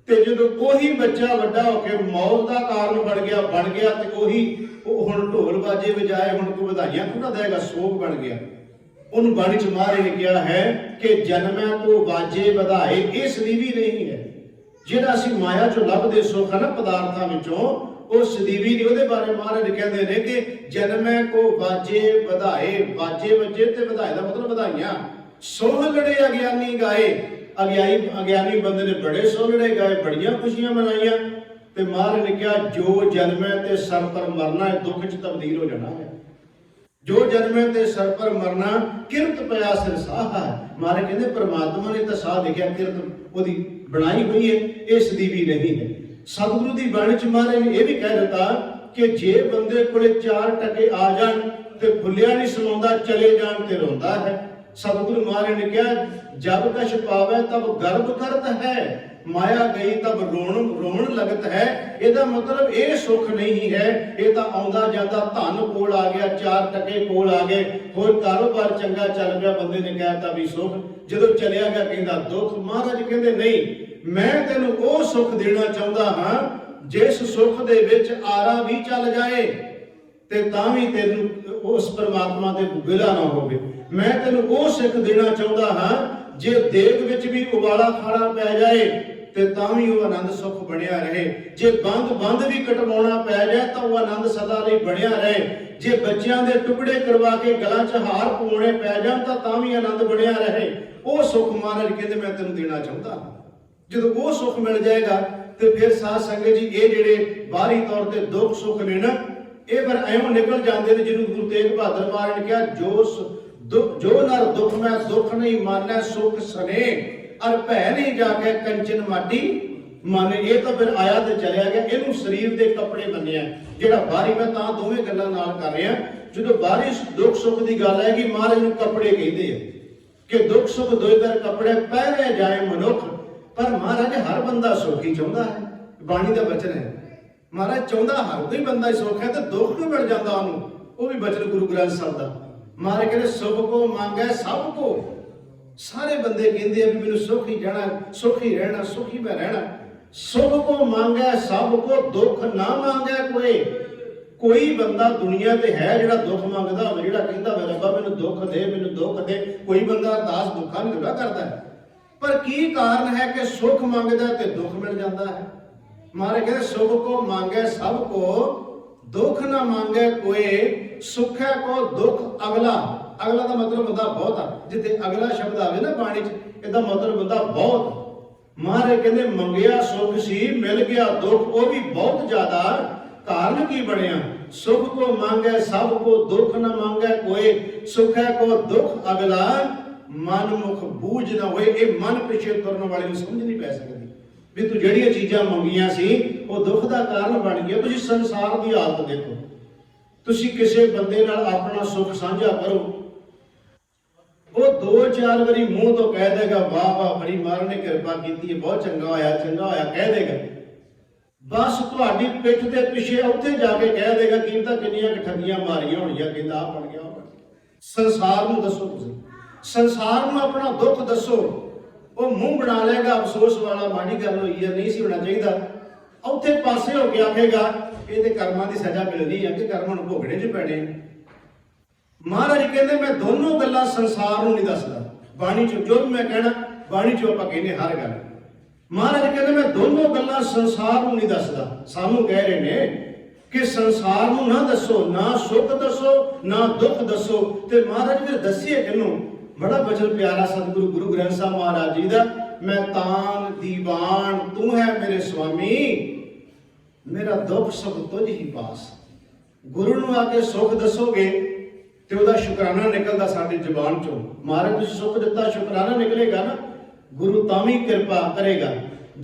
ते जदों कोई बच्चा वड्डा होके मौत का कारण बन गया ते कोई हुण ढोल बाजे बजाए हुण कोई ਵਧਾਈਆਂ थोड़ा देगा, सोग बन गया। उन बाणी च महाराज ने कहा है कि जन्मै तो बाजे ਵਧਾਏ, ये सदीवी नहीं है। ਜਿਹੜਾ ਅਸੀਂ ਮਾਇਆ ਚੋਂ ਲੱਭਦੇ ਸੁੱਖ ਹੈ ਨਾ ਪਦਾਰਥਾਂ ਵਿੱਚੋਂ, ਉਹ ਸਦੀਵੀ ਨਹੀਂ। ਉਹਦੇ ਬਾਰੇ ਮਹਾਰਾਜ ਕਹਿੰਦੇ ਨੇ ਕਿ ਜਨਮੈ ਕੋ ਬਾਜੇ ਵਧਾਏ, ਬਾਜੇ ਵੱਜੇ ਤੇ ਵਧਾਏ ਦਾ ਮਤਲਬ ਵਧਾਈਆਂ। ਸੋਹ ਲੜੇ ਅਗਿਆਨੀ ਗਾਏ, ਅਗਿਆਨੀ ਬੰਦੇ ਨੇ ਬੜੇ ਸੋਹਣੇ ਗਾਏ, ਬੜੀਆਂ ਖੁਸ਼ੀਆਂ ਮਨਾਈਆਂ। ਤੇ ਮਹਾਰਾਜ ਨੇ ਕਿਹਾ ਜੋ ਜਨਮੈ ਤੇ ਸਰ ਪਰ ਮਰਨਾ ਹੈ, ਦੁੱਖ 'ਚ ਤਬਦੀਲ ਹੋ ਜਾਣਾ ਹੈ। जो जन्मे ते सर पर मरना, किरत पया सिर साहा। महाराज कहते परमात्मा ने तो साह लिखा, किरत ओदी बनाई हुई है, ये सदीवी नहीं है। सतगुरु की बाणी च महाराज ने यह भी कह दिता कि जे बंदे कोले 4 टके आ जान ते फुलिया नहीं समाउंदा, चले जान ते रोंदा है। सतगुरु महाराज ने कहा जब कछ पावे तब गर्व करत है, माया गई तब रोण लगत है। ਇਹਦਾ मतलब ਇਹ सुख नहीं है, ਇਹ ਤਾਂ ਆਉਂਦਾ ਜਾਂਦਾ ਧਨ ਕੋਲ ਆ ਗਿਆ, 4 ਟਕੇ ਕੋਲ ਆ ਗਏ, ਹੋਰ ਕਾਰੋਬਾਰ ਚੰਗਾ ਚੱਲ ਪਿਆ, ਬੰਦੇ ਨੇ ਕਹਿਤਾ ਵੀ ਸੁਖ। ਜਦੋਂ ਚਲਿਆ ਗਿਆ ਕਹਿੰਦਾ ਦੁੱਖ। ਮਹਾਰਾਜ ਕਹਿੰਦੇ ਨਹੀਂ, ਮੈਂ ਤੈਨੂੰ ਉਹ ਸੁਖ ਦੇਣਾ ਚਾਹੁੰਦਾ ਹਾਂ ਜਿਸ ਸੁਖ ਦੇ ਵਿੱਚ ਆਰਾ ਵੀ ਚੱਲ ਜਾਏ ਤੇ ਤਾਂ ਵੀ ਤੈਨੂੰ ਉਸ ਪਰਮਾਤਮਾ ਦੇ ਗਿਲਾ ਨਾ ਹੋਵੇ। ਮੈਂ ਤੈਨੂੰ ਉਹ ਸਿੱਖ ਦੇਣਾ ਚਾਹੁੰਦਾ ਹਾਂ ਜੇ ਦੇਗ ਵਿੱਚ ਵੀ ਉਬਾਲਾ ਖਾਣਾ ਪੈ ਜਾਏ ਤੇ ਤਾਂ ਵੀ ਉਹ ਆਨੰਦ ਸੁਖ ਬਣਿਆ ਰਹੇ। ਜੇ ਬੰਦ ਵੀ ਕਟਵਾਉਣਾ ਪੈ ਜਾਏ ਤਾਂ ਉਹ ਆਨੰਦ ਸਦਾ ਲਈ ਬਣਿਆ ਰਹੇ। ਜੇ ਬੱਚਿਆਂ ਦੇ ਟੁਕੜੇ ਕਰਵਾ ਕੇ ਗਲਾਂ 'ਚ ਹਾਰ ਪਾਉਣੇ ਪੈ ਜਾਣ ਤਾਂ ਵੀ ਆਨੰਦ ਬਣਿਆ ਰਹੇ। ਉਹ ਸੁਖ ਮਹਾਰਾਜ ਕਹਿੰਦੇ ਮੈਂ ਤੈਨੂੰ ਦੇਣਾ ਚਾਹੁੰਦਾ। ਜਦੋਂ ਉਹ ਸੁਖ ਮਿਲ ਜਾਏਗਾ ਤੇ ਫਿਰ ਸਾਧ ਸੰਗਤ ਜੀ ਇਹ ਜਿਹੜੇ ਬਾਹਰੀ ਤੌਰ ਤੇ ਦੁੱਖ ਸੁਖ ਨੇ ਨਾ, ਇਹ ਫਿਰ ਐਵੇਂ ਨਿਕਲ ਜਾਂਦੇ ਨੇ। ਜਿਹਨੂੰ ਗੁਰੂ ਤੇਗ ਬਹਾਦਰ ਮਹਾਰਾਜ ਨੇ ਕਿਹਾ ਜੋ ਨਰ ਦੁੱਖ ਮੈਂ ਦੁੱਖ ਨਹੀਂ ਮਾਨੈ ਸੁਖ ਸਨੇ, और भै नहीं जाके कंचन माटी माने। ये तो फिर आया तो चलिया गया। इनू शरीर के कपड़े बने जो बाहरी, मैं दोवें गल्लां नाल कर रहा। जो बाहरी दुख सुख की गल है कि महाराज नूं कपड़े कहते हैं कि दुख सुख दोए दर कपड़े पहने जाए मनुख, पर महाराज हर बंदा सुख ही चाहता है। बाणी का वचन है, महाराज चाहता हर कोई बंदा सुख है, तो दुख क्यों मिल जाता उन्होंने? वो भी वचन गुरु ग्रंथ साहिब का। महाराज कहते सुख को मांगे सब को। सारे बंदे कहते हैं भी मैंने सुख ही जाना, सुख ही रहना, सुख ही मैं रहना। सुख को मांगे सब को, दुख ना मांगे कोई। कोई बंदा दुनिया ते है जिहड़ा दुख मंगदा होवे, जिहड़ा कहंदा होवे रब्बा मैनूं दुख दे, मैनूं दुख दे। कोई बंदा अरदास दुखा नहीं थोड़ा करदा है। पर की कारण है कि सुख मंगदा ते दुख मिल जाता है। महाराज कहते सुख को मांगे सब को, दुख ना मांगे कोई। सुख है को दुख अगला। अगला का मतलब होता बहुत है। जिथे अगला शब्द आवे ना बाणी च, इसदा मतलब होता बहुत। महाराज कहते मंगिया सुख सी, मिल गया दुख, वो भी बहुत ज्यादा। कारण की बनिया, सुख को मांगे सब को, दुख न मांगे कोई। सुख है को दुख अगला, मन मुख बूझ ना होए। ये मन पिछे तुरन वाले समझ नहीं पै सकती भी तू ਜਿਹੜੀਆਂ ਚੀਜ਼ਾਂ ਮੰਗੀਆਂ ਸੀ ਉਹ ਦੁੱਖ ਦਾ ਕਾਰਨ ਬਣ ਗਿਆ। ਤੁਸੀਂ ਸੰਸਾਰ ਦੀ ਹਾਲਤ ਦੇਖੋ, ਤੁਸੀਂ ਕਿਸੇ ਬੰਦੇ ਨਾਲ ਆਪਣਾ ਸੁੱਖ ਸਾਂਝਾ ਕਰੋ, ਉਹ 2-4 ਵਾਰੀ ਮੂੰਹ ਤੋਂ ਕਹਿ ਦੇਗਾ ਵਾਹ ਵਾਹ ਬੜੀ ਮਹਾਰਾਜ ਨੇ ਕਿਰਪਾ ਕੀਤੀ ਹੈ, ਬਹੁਤ ਚੰਗਾ ਹੋਇਆ ਕਹਿ ਦੇਗਾ। बस तुहाडी पिठ के पिछे उत्थे जाके कह देगा कि किन्नियां ठगियां मारियां होणियां, कहंदा आ बन गया। संसार नूं दसो, तुसीं संसार नूं अपना दुख दसो, वो मुंह बना लेगा अफसोस वाला, माड़ी गल होई है, नहीं सी होना चाहिए। उत्थे पासे हो के आखेगा ये कर्मां दी सजा मिलनी है कि कर्मां नूं भोगणे च पैणे। महाराज कहंदे मैं दोनों गल्लां संसार नूं नहीं दसदा, बाणी चों जो भी मैं कहना बाणी चों आपां कहने हर गल। महाराज कहते मैं दोनों गल्लां संसार नूं नहीं दसदा। सानू कह रहे ने कि संसार नूं ना दसो, ना सुख दसो ना दुख दसो। ते महाराज फिर दसिए किनूं? बड़ा वचन प्यारा सतगुरु गुरु ग्रंथ साहिब महाराज जी दा, मैं तान दीवान तू है मेरे स्वामी, मेरा दुख सब तुझ ही पास। गुरु नूं आके सुख दसोगे ते ओहदा शुकराना निकलदा साडी जुबान चों। महाराज तुसीं सुख दिता, शुकराना निकलेगा ना, गुरु तावी कृपा करेगा।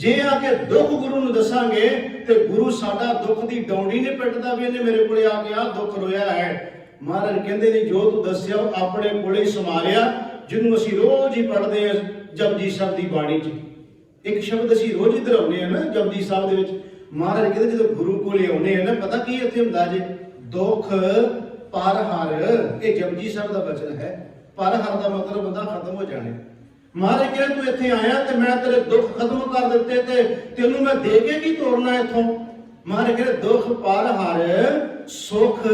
जे आके दुख गुरु नूं दसांगे ते गुरु साडा दुख दी डौंडी नहीं पिटदा भी इहने मेरे कोले आके आ दुख रोया है। महाराज कहंदे ने जो तू दस्या अपने कोले समारिया, जिन्हों असीं रोज ही पढ़दे हां जपजी साहिब दी बाणी च। एक शब्द असीं रोज ही दोहराउने हां ना जपजी साहिब दे विच। महाराज कहंदे जदों गुरु कोले आउने हां ना, पता की इत्थे हुंदा जे दुख पर हर। ये जपजी साहिब दा वचन है। पर हर दा मतलब हुंदा खत्म हो जाने। महाराज कहते तू इत्थे आया ते मैं तेरे दुख खत्म कर दिते ते तेनू मैं दे के की तोड़ना इथों। महाराज कहते दुख पर हर, सुख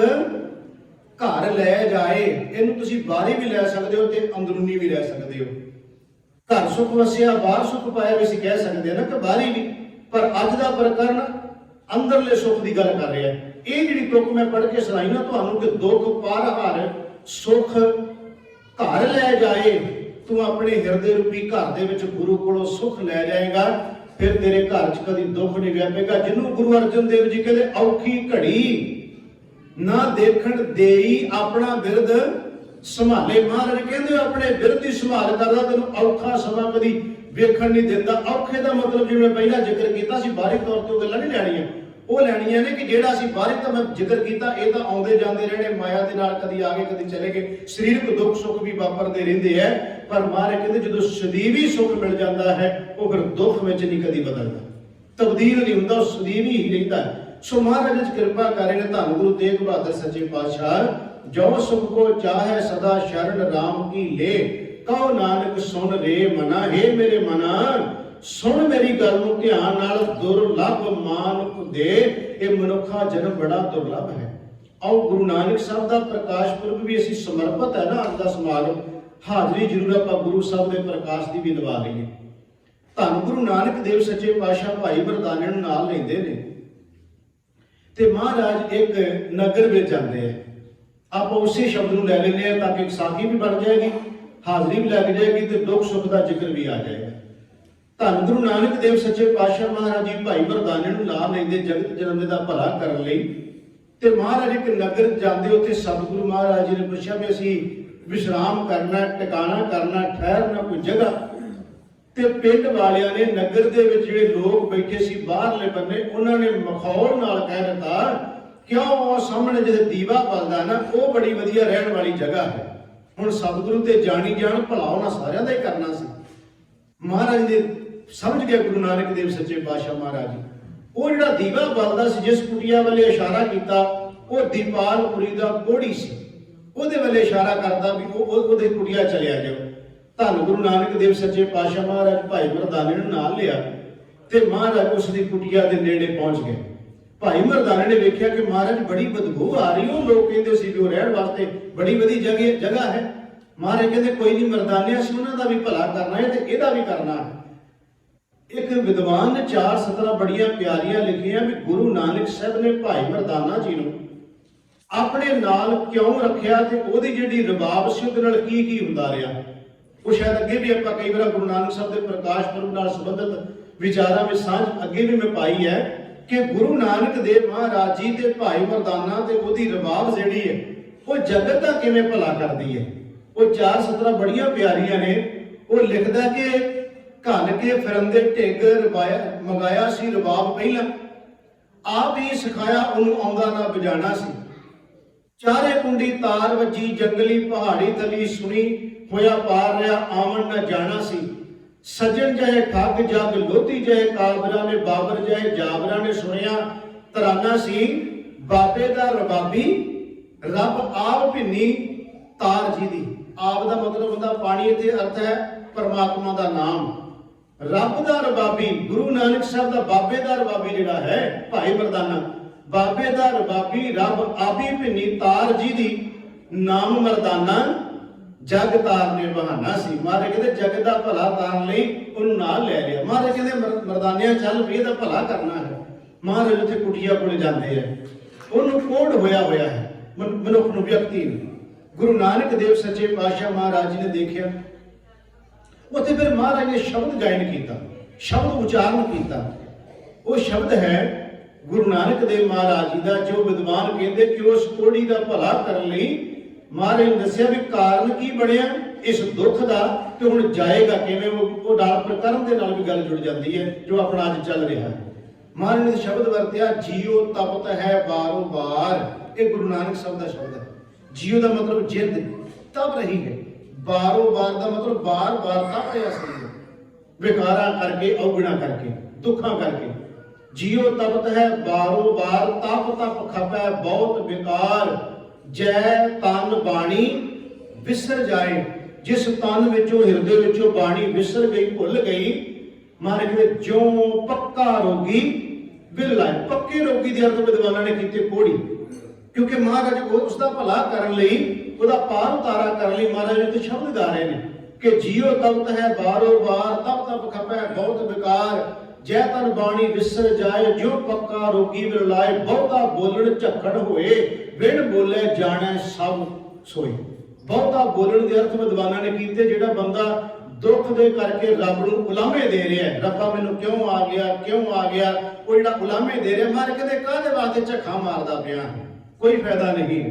घर लै जाए। इनू तुसीं बाहरी भी लै सकदे हो ते अंदरूनी भी लै सकदे हो। घर सुख वसिया बाहर सुख पाया भी असीं कह सकदे ना कि बाहरी भी। पर अज दा प्रकरण अंदरले सुख की गल कर रहा है। ये जिहड़ी तुक मैं पढ़ के सुनाई ना तुहानू कि दुख पर हर, सुख घर लै जाए। तू अपने हिरदे रूपी घर दे विच गुरु कोलों सुख लै जाएगा, फिर तेरे घर च कदी दुख नहीं व्यापेगा। जिन्हों गुरु अर्जन देव जी कहते औखी घड़ी ना देखण देई अपना बिरद संभाले। महाराज कहते अपने बिरद की संभाल करदा, तेनों औखा समा कदी वेखण नहीं दिंदा। औखे का मतलब जिवें पहला जिक्र किया सी, बाहरी तौर पर गल्लां नहीं लैणियां, वो लैणियां ने कि जिहड़ा असीं बाहरी तां मैं जिक्र किया, ये तां आउंदे जांदे रहणे माया दे नाल, कदी आ गए कदी चले गए। शरीरक दुख सुख भी वापरदे रहिंदे है, पर महाराज कहते जो सदीवी सुख मिल जाता है वो फिर दुख में नहीं कभी बदलता, तब्दील नहीं होता, सदीवी ही रहता है। सो महाराज कृपा करे धन गुरु तेग बहादुर सच्चे पातशाह, जो सुख को चाहे सदा शरण राम की ले, कहो नानक सुन रे मना। हे मेरे मना सुन मेरी गल नूं ध्यान नाल, दुर्लभ मानुख दे ये मनुखा जन्म बड़ा दुर्लभ है। आओ गुरु नानक साहब का प्रकाश पुरब भी असीं समर्पित है ना, अज दा समारोह हाजरी जरूर आप गुरु साहब के प्रकाश की भी लवा लीए। धन गुरु नानक देव सच्चे पातशाह भाई मरदाने नूं नाल लैंदे ने ते महाराज एक नगर में जाते हैं। आप उसी शब्द नूं लै लैंदे हैं ताकि साखी भी बन जाएगी, हाजरी भी लग जाएगी तो दुख सुख का जिक्र भी आ जाएगा। धन गुरु नानक देव सच्चे पातशाह महाराज जी भाई मरदाने नूं नाल लैंदे जगत जन्म दा भला करन लई। ते महाराज एक नगर जाते, उत्थे सतगुरु महाराज जी ने पूछा भी असीं विश्राम करना, टिकाना करना, ठहरना कोई जगह। ते पिंड वालियां ने नगर दे विच जिहड़े लोग बैठे सी बाहरले बन्ने, उन्होंने मखौल नाल कह दिता क्यों वो सामने जिहड़ा दीवा बलदा ना वो बड़ी वधिया रहण वाली जगह है। हुण सतगुरु ते जानी जान भला उन्हां सारियां दा ही करना सी। महाराज ने समझ गया गुरु नानक देव सच्चे पातशाह महाराज जी, वो जिहड़ा दीवा बलदा सी जिस कुटिया वाले इशारा किया वो दीपालपुरी दा कोड़ी सी, ਉਹਦੇ ਵੱਲ ਇਸ਼ਾਰਾ ਕਰਦਾ ਵੀ ਉਹਦੇ ਕੁੜੀਆ ਚਲਿਆ ਜਾਓ। ਧੰਨ ਗੁਰੂ ਨਾਨਕ ਦੇਵ ਸੱਚੇ ਪਾਤਸ਼ਾਹ ਮਹਾਰਾਜ ਭਾਈ ਮਰਦਾਨੇ ਨੂੰ ਨਾਲ ਲਿਆ ਤੇ ਮਹਾਰਾਜ ਉਸ ਦੀ ਕੁਟੀਆ ਦੇ ਨੇੜੇ ਪਹੁੰਚ ਗਏ। भाई मरदाने ने वेख्या कि महाराज बड़ी बदबू आ रही हो, लोग कहते सी भी रहने वास्ते बड़ी वधी जगह है। महाराज कहते कोई नहीं मरदाने, असं उन्हों का भी भला करना है तो यदा भी करना है। एक विद्वान ने 4 सतरां बड़ियां प्यारियां लिखियां भी गुरु नानक साहब ने भाई मरदाना जी नूं अपने नाल क्यों रखिया ते ओहदी जिहड़ी रबाब सी उहदे नाल की हुंदा रहा। वो शायद अगे भी आपां कई बार गुरु नानक साहब के प्रकाश पुरब नाल संबंधित विचारां में सांझ अगे भी मैं पाई है कि गुरु नानक देव महाराज जी ते भाई मरदाना ते ओहदी रबाब जिहड़ी है वो जगत दा किवें भला करदी है। वो 4 सतरां बड़ियां प्यारियां ने। वो लिखदा कि घन के फिरंदे ढिग रबाया मंगाया सी रबाब पहला, आप ही सिखाया उन्होंने आउंदा ना बजाना सी। चारे कुंडी तार वजी जंगली पहाड़ी तली सुनी होया पार रहा आवन न जाना सी। सजन जाए ठग जग लोधी जाए काबरा ने बाबर जाए जाबरा ने सुनिया तराना सी। बाबे दा रबाबी रब आप भिन्नी तार जी दी। आप दा मतलब होंदा पानी, इत्थे अर्थ है परमात्मा दा नाम। रब दा रबाबी गुरु नानक साहब दा बाबे दा रबाबी जिहड़ा है भाई मरदाना, बाबे दा रबाबी रब आबी भिन्नी तार जी दी। नाम मरदाना जग तारने बहाना सी। महाराज कहते जग दा भला तारन लई उन्होंने नाल लै लिया। महाराज कहते मरदानिया चल भी इहदा भला करना है। महाराज उत्थे कुटिया कोल जांदे है, उन्होंने कोढ़ होया है मनुख नूं व्यक्ति नूं। गुरु नानक देव सच्चे पातशाह महाराज जी ने देखिया, उत्थे फिर महाराज ने शब्द गायन किया, शब्द उच्चारण किया। वो शब्द है गुरु नानक देव महाराज जी का, जो विद्वान कहते कि उस कोड़ी का भला करने लई महाराज ने दस्सिया भी कारण की बनया इस दुख का, कि हुण जाएगा किवें। वो नाल प्रकर्म दे नाल भी गल जुड़ जाती है जो अपना अज चल रहा है। महाराज ने शब्द वरत्या जियो तपत है बारो बार। ये गुरु नानक साहब का शब्द है। जियो का मतलब जिंद तप रही है, बारो बार का मतलब बार बार तप रहा सी, विकारा करके अवगुणा करके दुखा करके। जियो तपत है बारो बार तप तप खपै बहुत विकार। जय तन बाणी विसर जाए। जिस तन विचों हृदय विचों बाणी विसर गई भुल गई। महाराज कहते ज्यों पक्का रोगी बिल लाए। पक्के रोगी के अर्थ विद्वाना ने किए कोड़ी, क्योंकि महाराज उसका भला करने लई ਉਹਦਾ पार उतारा करने लई महाराज ने शब्द गा रहे हैं कि जियो तपत है बारो बार तप तप खपै बहुत विकार। जय तन बाणी विसर जाए जो पक्का रोगी बिल लाए। बहुता बोलण झक्कड़ होए बिन बोले जाने सब सोए। बहुता बोलण के अर्थ विद्वाना ने किए जिहड़ा बंदा दुख दे करके रब नूं उलामे दे रहा है, रब्बा मैनूं क्यों आ गया क्यों आ गया, वो जिहड़ा उलामे दे रहा। महाराज कहते काहदे वास्ते झक्खा मारदा पिया, कोई फायदा नहीं।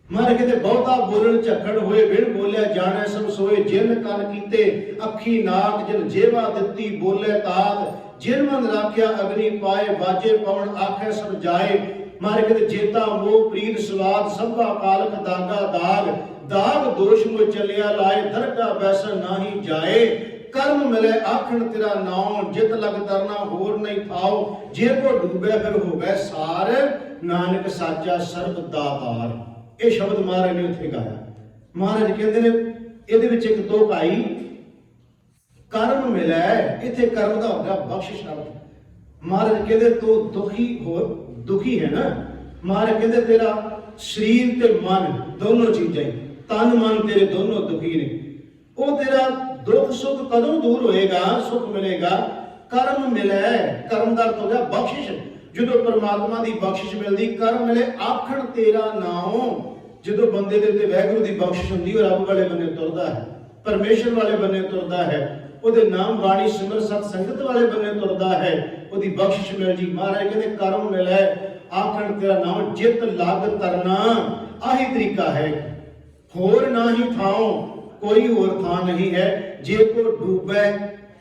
महाराज कहते बहुता बोलण झक्कड़ होए बिन बोलिया जाने सब सोए। जिन कन कीते अखी नाक जिन जेवा दित्ती बोले तात। जिन मन राख्या अग्नि पाए बाजे पवन आखे सब जाए। महाराज कहते जेता मोह प्रीत स्वाद सभा कालक दागा दाग। दाग दोष में चलिया लाए दरगा बैसन नाही जाए। कर्म मिले आखण तेरा नाम जित लग तरना होर नहीं थाओ। जे को डूबे फिर होवे सार नानक साचा सर्ब दातार। ये शब्द महाराज ने उत्थे गाया। महाराज कहते ने इहदे विच एक तुक आई कर्म मिले। इत्थे कर्म दा होगा बख्शिश शब्द। महाराज कहते तू दुखी है ना। महाराज कहते तेरा शरीर ते मन दोनों चीजें, तन मन तेरे दोनों दुखी ने। वो तेरा दुख सुख कदों दूर होएगा, सुख मिलेगा कर्म मिले। कर्म दा अर्थ हो गया बख्शिश। जो परमात्मा की बख्शिश मिलती कर्म मिले आखण तेरा नाम। जो बंदे दे वैगुरू की बख्शिश होंगी रब वाले बने तुरदा है, परमेश्वर वाले बने तुरदा है, ਉਹਦੇ नाम बाणी सिमर सत संगत वाले बने तुरदा है, ਉਹਦੀ बख्शिश मिल जी। महाराज कहते कर्म मिले आखण तेरा नाम जित लग तरना। आही तरीका है, होर ना ही थाओ, कोई होर थां नहीं है। जे को डूबे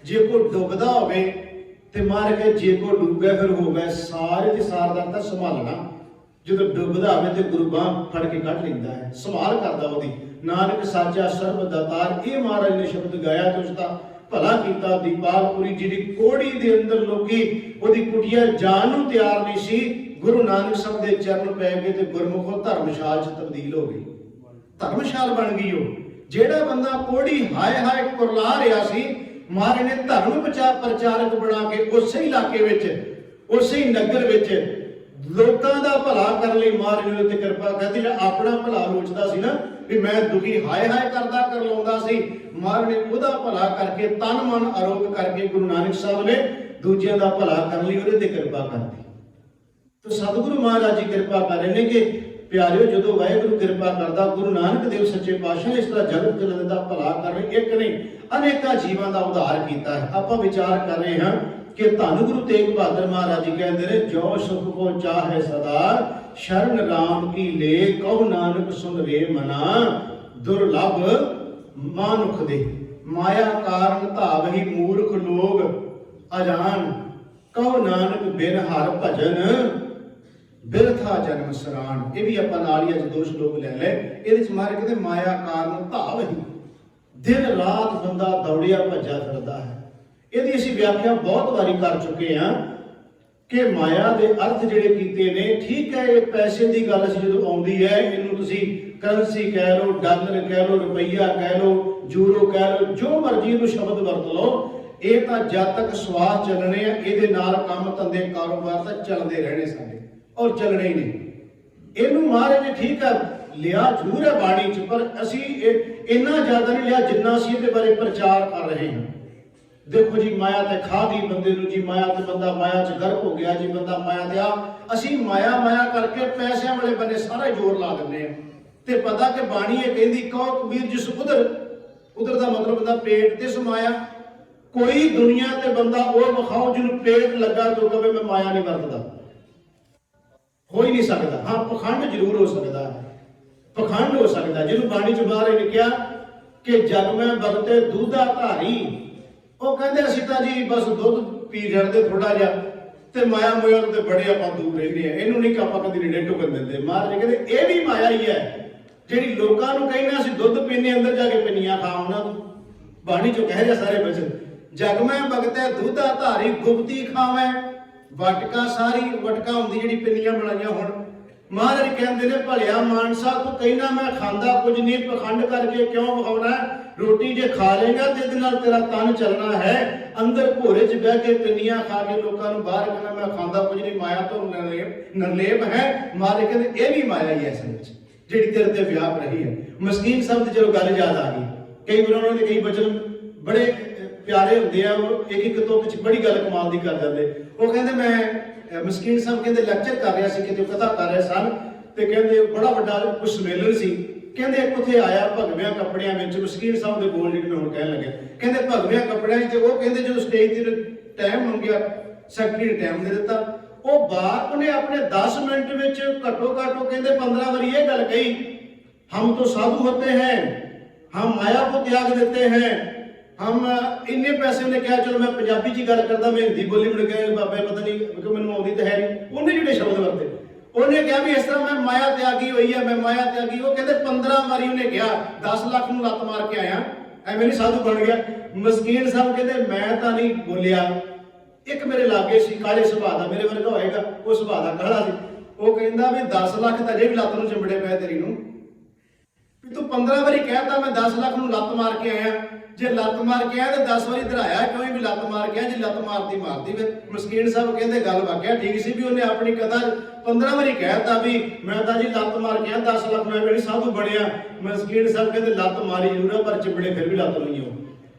जे को डुबदा होवे ते महाराज कहते जे को डूबे फिर होवे सारे ते सार दा अर्थ संभालना। जो डुबदा होवे ते गुरु बांह फड़ के कढ लैंदा है, संभाल करदा ओदी। नानक साचा सर्ब दातार। ये महाराज ने शब्द गाया तो उसका भला कीता। दीपालपुरी जी कोड़ी दे अंदर लोकी ओदी कुटिया जान नूं तैयार नहीं सी। गुरु नानक साहब दे चरण पै गए ते गुरमुखों धर्मशाल च तब्दील हो गई, धर्मशाल बन गई। हो जेड़ा बंदा कोड़ी हाय हाय कुरला रहा सी, महाराज ने धर्म प्रचारक बना के उस इलाके विच उस ही नगर विच ਲੋਕਾਂ ਦਾ ਭਲਾ ਕਰਨ ਲਈ ਮਹਾਰਾਜ ਨੇ ਉੱਤੇ ਕਿਰਪਾ ਕਰਦੀ। ਜਿਹੜਾ ਆਪਣਾ ਭਲਾ ਲੋਚਦਾ ਸੀ ਨਾ ਵੀ ਮੈਂ ਦੁਖੀ ਹਾਏ ਹਾਏ ਕਰਦਾ ਕਰਲਾਉਂਦਾ ਸੀ, ਮਹਾਰਾਜ ਨੇ ਉਹਦਾ ਭਲਾ ਕਰਕੇ ਤਨ ਮਨ ਆਰੋਗ ਕਰਕੇ ਗੁਰੂ ਨਾਨਕ ਸਾਹਿਬ ਨੇ ਦੂਜਿਆਂ ਦਾ ਭਲਾ ਕਰਨ ਲਈ ਉਹਦੇ ਤੇ ਕਿਰਪਾ ਕਰਦੀ। ਤੇ ਸਤਿਗੁਰੂ ਮਹਾਰਾਜ ਜੀ ਕਿਰਪਾ ਕਰ ਰਹੇ ਨੇ ਕਿ ਪਿਆਰਿਓ, ਜਦੋਂ ਵਾਹਿਗੁਰੂ ਕਿਰਪਾ ਕਰਦਾ, ਗੁਰੂ ਨਾਨਕ ਦੇਵ ਸੱਚੇ ਪਾਤਸ਼ਾਹ ਨੇ ਇਸ ਤਰ੍ਹਾਂ ਜਗਤ ਜਲਨ ਦਾ ਭਲਾ ਕਰਨ, ਇੱਕ ਨਹੀਂ ਅਨੇਕਾਂ ਜੀਵਾਂ ਦਾ ਉਧਾਰ ਕੀਤਾ ਹੈ। ਆਪਾਂ ਵਿਚਾਰ ਕਰ ਰਹੇ ਹਾਂ ਕਿ ਧੰਨ ਗੁਰੂ ਤੇਗ ਬਹਾਦਰ ਮਹਾਰਾਜ ਜੀ ਕਹਿੰਦੇ ਨੇ, ਜੋ ਸੁਖ ਕੋ ਚਾਹੇ ਸਦਾ ਸ਼ਰਨ ਰਾਮ ਕੀ ਲੇ, ਕਹੋ ਨਾਨਕ ਸੁਨ ਰੇ ਮਨਾ, ਦੁਰਲਭ ਮਾਨੁਖ ਦੇ, ਮਾਇਆ ਕਾਰਨ ਧਾਵਹੀ ਮੂਰਖ ਲੋਗ ਅਜਾਨ, ਕਹੋ ਨਾਨਕ ਬਿਨ ਹਰ ਭਜਨ ਬਿਰਥਾ ਜਨਮ ਸਰਾਣ। ਇਹ ਵੀ ਆਪਾਂ ਨਾਲ ਹੀ ਅੱਜ ਦੋ ਸ਼ਲੋਕ ਲੈ ਲੈ। ਇਹਦੇ ਚ ਮਾਰੇ ਕਹਿੰਦੇ ਮਾਇਆ ਕਾਰਨ ਧਾਵਹੀ, ਦਿਨ ਰਾਤ ਬੰਦਾ ਦੌੜਿਆ ਭੱਜਿਆ ਫਿਰਦਾ ਹੈ। ਇਹਦੀ ਅਸੀਂ ਵਿਆਖਿਆ ਬਹੁਤ ਵਾਰੀ ਕਰ ਚੁੱਕੇ ਹਾਂ ਕਿ ਮਾਇਆ ਦੇ ਅਰਥ ਜਿਹੜੇ ਕੀਤੇ ਨੇ, ਠੀਕ ਹੈ ਇਹ ਪੈਸੇ ਦੀ ਗੱਲ ਅਸੀਂ ਜਦੋਂ ਆਉਂਦੀ ਹੈ, ਇਹਨੂੰ ਤੁਸੀਂ ਕਰੰਸੀ ਕਹਿ ਲਓ, ਡਾਲਰ ਕਹਿ ਲਓ, ਰੁਪਈਆ ਕਹਿ ਲਓ, ਯੂਰੋ ਕਹਿ ਲਓ, ਜੋ ਮਰਜ਼ੀ ਇਹਨੂੰ ਸ਼ਬਦ ਵਰਤ ਲਓ, ਇਹ ਤਾਂ ਜਦ ਤੱਕ ਸਵਾਸ ਚੱਲਣੇ ਆ, ਇਹਦੇ ਨਾਲ ਕੰਮ ਧੰਦੇ ਕਾਰੋਬਾਰ ਤਾਂ ਚੱਲਦੇ ਰਹਿਣੇ ਸਾਡੇ, ਔਰ ਚੱਲਣੇ ਹੀ ਨਹੀਂ। ਇਹਨੂੰ ਮਹਾਰਾਜ ਨੇ ਠੀਕ ਹੈ ਲਿਆ ਜ਼ਰੂਰ ਹੈ ਬਾਣੀ ਚ, ਪਰ ਅਸੀਂ ਇੰਨਾ ਜ਼ਿਆਦਾ ਨਹੀਂ ਲਿਆ ਜਿੰਨਾ ਅਸੀਂ ਇਹਦੇ ਬਾਰੇ ਪ੍ਰਚਾਰ ਕਰ ਰਹੇ ਹਾਂ। ਦੇਖੋ ਜੀ, ਮਾਇਆ ਤੇ ਖਾ ਗਈ ਬੰਦੇ ਨੂੰ ਜੀ, ਮਾਇਆ ਤੇ ਬੰਦਾ ਮਾਇਆ ਚ ਗਰਕ ਹੋ ਗਿਆ ਜੀ, ਬੰਦਾ ਮਾਇਆ ਤੇ ਆ। ਅਸੀਂ ਮਾਇਆ ਮਾਇਆ ਕਰਕੇ ਪੈਸਿਆਂ ਵਾਲੇ ਬੰਨੇ ਸਾਰਾ ਜ਼ੋਰ ਲਾ ਦਿੰਦੇ ਆ। ਤੇ ਪਤਾ ਕਿ ਬਾਣੀ ਇਹ ਕਹਿੰਦੀ, ਕਹੋ ਕਬੀਰ ਜਿਸ ਉਧਰ, ਉਧਰ ਦਾ ਮਤਲਬ ਹੁੰਦਾ ਪੇਟ ਤੇ ਸਮਾਇਆ। ਕੋਈ ਦੁਨੀਆ ਤੇ ਬੰਦਾ ਉਹ ਵਿਖਾਓ ਜਿਹਨੂੰ ਪੇਟ ਲੱਗਾ ਤੋਂ ਕਵੇ ਮੈਂ ਮਾਇਆ ਨਹੀਂ ਵਰਤਦਾ, ਹੋ ਹੀ ਨਹੀਂ ਸਕਦਾ। ਹਾਂ, ਪਖੰਡ ਜ਼ਰੂਰ ਹੋ ਸਕਦਾ ਹੈ, ਪਖੰਡ ਹੋ ਸਕਦਾ। ਜਿਹਨੂੰ ਬਾਣੀ ਚ ਬਾਹਰ ਇਹ ਲਿਖਿਆ ਕਿ ਜਗ ਮੈਂ ਬਗਤੇ ਦੁੱਧਾ ਧਾਰੀ, ਉਹ ਕਹਿੰਦੇ ਅਸੀਂ ਤਾਂ ਜੀ ਬਸ ਦੁੱਧ ਪੀ ਜਾਂਦੇ ਥੋੜਾ ਜਿਹਾ, ਤੇ ਮਾਇਆ ਮੋਇਆ ਤੇ ਬੜੇ ਆਪਾਂ ਦੂਰ ਰਹਿੰਦੇ ਆ, ਇਹਨੂੰ ਨਹੀਂ ਆਪਾਂ ਕਦੀ ਨੇੜੇ ਟੁਕਣ ਦਿੰਦੇ। ਮਹਾਰਾਜ ਕਹਿੰਦੇ ਇਹ ਵੀ ਮਾਇਆ ਹੀ ਹੈ, ਜਿਹੜੀ ਲੋਕਾਂ ਨੂੰ ਕਹਿੰਦੇ ਅਸੀਂ ਦੁੱਧ ਪੀਨੇ, ਅੰਦਰ ਜਾ ਕੇ ਪਿੰਨੀਆਂ ਖਾ ਉਹਨਾਂ ਨੂੰ। ਬਾਣੀ ਚੋਂ ਕਹਿ ਰਿਹਾ ਸਾਰੇ ਬਚਨ, ਜਗ ਮੈਂ ਬਗਤੇ ਦੁੱਧਾ ਧਾਰੀ, ਗੁਪਤੀ ਖਾਵੇਂ ਵਟਕਾ ਸਾਰੀ। ਵਟਕਾ ਹੁੰਦੀ ਜਿਹੜੀ ਪਿੰਨੀਆਂ ਬਣਾਈਆਂ ਹੁਣ। ਮਹਾਰਾਜ ਕਹਿੰਦੇ ਨੇ ਭਲਿਆ ਮਾਨਸਾ, ਤੂੰ ਕਹਿਣਾ ਮੈਂ ਖਾਂਦਾ ਕੁਝ ਨਹੀਂ, ਪਖੰਡ ਕਰਕੇ ਕਿਉਂ ਵਿਖਾਉਣਾ? ਰੋਟੀ ਜੇ ਖਾ ਲੇਗਾ ਤੇ ਇਹਦੇ ਨਾਲ ਤੇਰਾ ਤਨ ਚੱਲਣਾ ਹੈ। ਅੰਦਰ ਭੋਰੇ 'ਚ ਬਹਿ ਕੇ ਪਿੰਨੀਆਂ ਖਾ ਕੇ ਲੋਕਾਂ ਨੂੰ ਬਾਹਰ ਕਹਿਣਾ ਮੈਂ ਖਾਂਦਾ ਕੁਝ ਨਹੀਂ, ਮਾਇਆ ਤੋਂ ਨਿਰਲੇਪ ਹੈ। ਮਹਾਰਾਜ ਕਹਿੰਦੇ ਇਹ ਵੀ ਮਾਇਆ ਹੀ ਹੈ ਅਸਲ ਵਿੱਚ, ਜਿਹੜੀ ਤੇਰੇ ਤੇ ਵਿਆਪ ਰਹੀ ਹੈ। ਮਸਕੀਨ ਸ਼ਬਦ ਜਦੋਂ ਗੱਲ ਯਾਦ ਆ ਗਈ, ਕਈ ਵਾਰ ਉਹਨਾਂ ਦੇ ਕਈ ਬਚਨ ਬੜੇ ਪਿਆਰੇ ਹੁੰਦੇ ਆ, ਉਹ ਇੱਕ ਇੱਕ ਤੁਕ 'ਚ ਬੜੀ ਗੱਲ ਕਮਾਲ ਦੀ ਕਰ ਜਾਂਦੇ। ਉਹ ਕਹਿੰਦੇ ਮੈਂ ਮਸਕੀਨ ਸਾਹਿਬ ਕਹਿੰਦੇ ਲੈਕਚਰ ਕਰ ਰਿਹਾ ਸੀ, ਕਿਤੇ ਕਥਾ ਕਰ ਰਹੇ ਸਨ, ਤੇ ਕਹਿੰਦੇ ਬੜਾ ਵੱਡਾ ਕੁਝ ਸੰਮੇਲਨ ਸੀ। ਕਹਿੰਦੇ ਇੱਕ ਉੱਥੇ ਆਇਆ ਭਗਵਿਆਂ ਕੱਪੜਿਆਂ ਵਿੱਚ, ਮਸਕੀਨ ਸਾਹਿਬ ਦੇ ਬੋਲ ਜਿਹੜੇ ਮੈਂ ਹੁਣ ਕਹਿਣ ਲੱਗਿਆ, ਕਹਿੰਦੇ ਭਗਵਿਆਂ ਕੱਪੜਿਆਂ 'ਚ। ਉਹ ਕਹਿੰਦੇ ਜਦੋਂ ਸਟੇਜ ਤੇ ਟਾਈਮ ਮੰਗਿਆ, ਸੈਕਟਰੀ ਨੇ ਟਾਈਮ ਦੇ ਦਿੱਤਾ, ਉਹ ਬਾਪ ਨੇ ਆਪਣੇ 10 ਮਿੰਟ ਵਿੱਚ ਘੱਟੋ ਘੱਟ ਉਹ ਕਹਿੰਦੇ 15 ਵਾਰੀ ਇਹ ਗੱਲ ਕਹੀ, ਹਮ तो साधु होते हैं, हम माया को त्याग देते हैं, हम ਇੰਨੇ ਪੈਸੇ। ਉਹਨੇ ਕਿਹਾ ਚਲੋ ਮੈਂ ਪੰਜਾਬੀ 'ਚ ਗੱਲ ਕਰਦਾ, ਮੈਂ ਹਿੰਦੀ ਬੋਲੀ, ਮੁੜ ਕੇ ਬਾਬਾ ਪਤਾ ਨਹੀਂ ਕਿਉਂਕਿ ਮੈਨੂੰ ਆਉਂਦੀ ਤਾਂ ਹੈ ਨਹੀਂ। ਉਹਨੇ ਜਿਹੜੇ ਸ਼ਬਦ ਵਰਤੇ, ਉਹਨੇ ਕਿਹਾ ਵੀ ਇਸ ਤਰ੍ਹਾਂ ਮੈਂ ਮਾਇਆ ਤਿਆਗੀ ਹੋਈ ਹੈ, ਮੈਂ ਮਾਇਆ ਤਿਆਗੀ। ਉਹ ਕਹਿੰਦੇ 15 ਵਾਰੀ ਉਹਨੇ ਕਿਹਾ, 10 ਲੱਖ ਨੂੰ ਲੱਤ ਮਾਰ ਕੇ ਆਇਆ, ਐਵੇਂ ਨਹੀਂ ਸਾਧੂ ਬਣ ਗਿਆ। ਮਸਕੀਨ ਸਾਹਿਬ ਕਹਿੰਦੇ ਮੈਂ ਤਾਂ ਨਹੀਂ ਬੋਲਿਆ। ਇੱਕ ਮੇਰੇ ਲਾਗੇ ਸੀ, ਕਾਲੇ ਸੁਭਾਅ ਦਾ, ਮੇਰੇ ਵਰਗਾ ਹੋਏਗਾ, ਉਹ ਸੁਭਾਅ ਦਾ ਕਾਲਾ ਸੀ। ਉਹ ਕਹਿੰਦਾ ਵੀ 10 ਲੱਖ ਤਾਂ ਜੇ ਵੀ ਲੱਤ ਨੂੰ ਚਿੰਬੜੇ ਪਏ ਤੇਰੀ ਨੂੰ, ਵੀ ਤੂੰ 15 ਵਾਰੀ ਕਹਿਤਾ ਮੈਂ 10 ਲੱਖ ਨੂੰ ਲੱਤ ਮਾਰ ਕੇ ਆਇਆ। ਜੇ ਲੱਤ ਮਾਰ ਕੇ ਆਇਆ ਤੇ 10 ਵਾਰੀ ਧਰਾਇਆ ਕਿਉਂ ਵੀ ਲੱਤ ਮਾਰ ਕੇ ਆਇਆ? ਜੇ ਲੱਤ ਮਾਰਦੀ ਫਿਰ। ਮਸਕੀਨ ਸਾਹਿਬ ਕਹਿੰਦੇ ਗੱਲ ਵਾਕਿਆ ਠੀਕ ਸੀ ਵੀ ਉਹਨੇ ਆਪਣੀ ਕਥਾ 15 ਵਾਰੀ ਕਹਿਤਾ ਵੀ ਮੈਂ ਤਾਂ ਜੀ ਲੱਤ ਮਾਰ ਕੇ ਆਇਆ, 10 ਲੱਖ ਮੈਂ ਵੀ ਸਾਧੂ ਬਣਿਆ। ਮਸਕੀਨ ਸਾਹਿਬ ਕਹਿੰਦੇ ਲੱਤ ਮਾਰੀ ਜ਼ਰੂਰ ਹੈ, ਪਰ ਚਿੰਬੜੇ ਫਿਰ ਵੀ ਲੱਤ ਨਹੀਂ ਹੋ।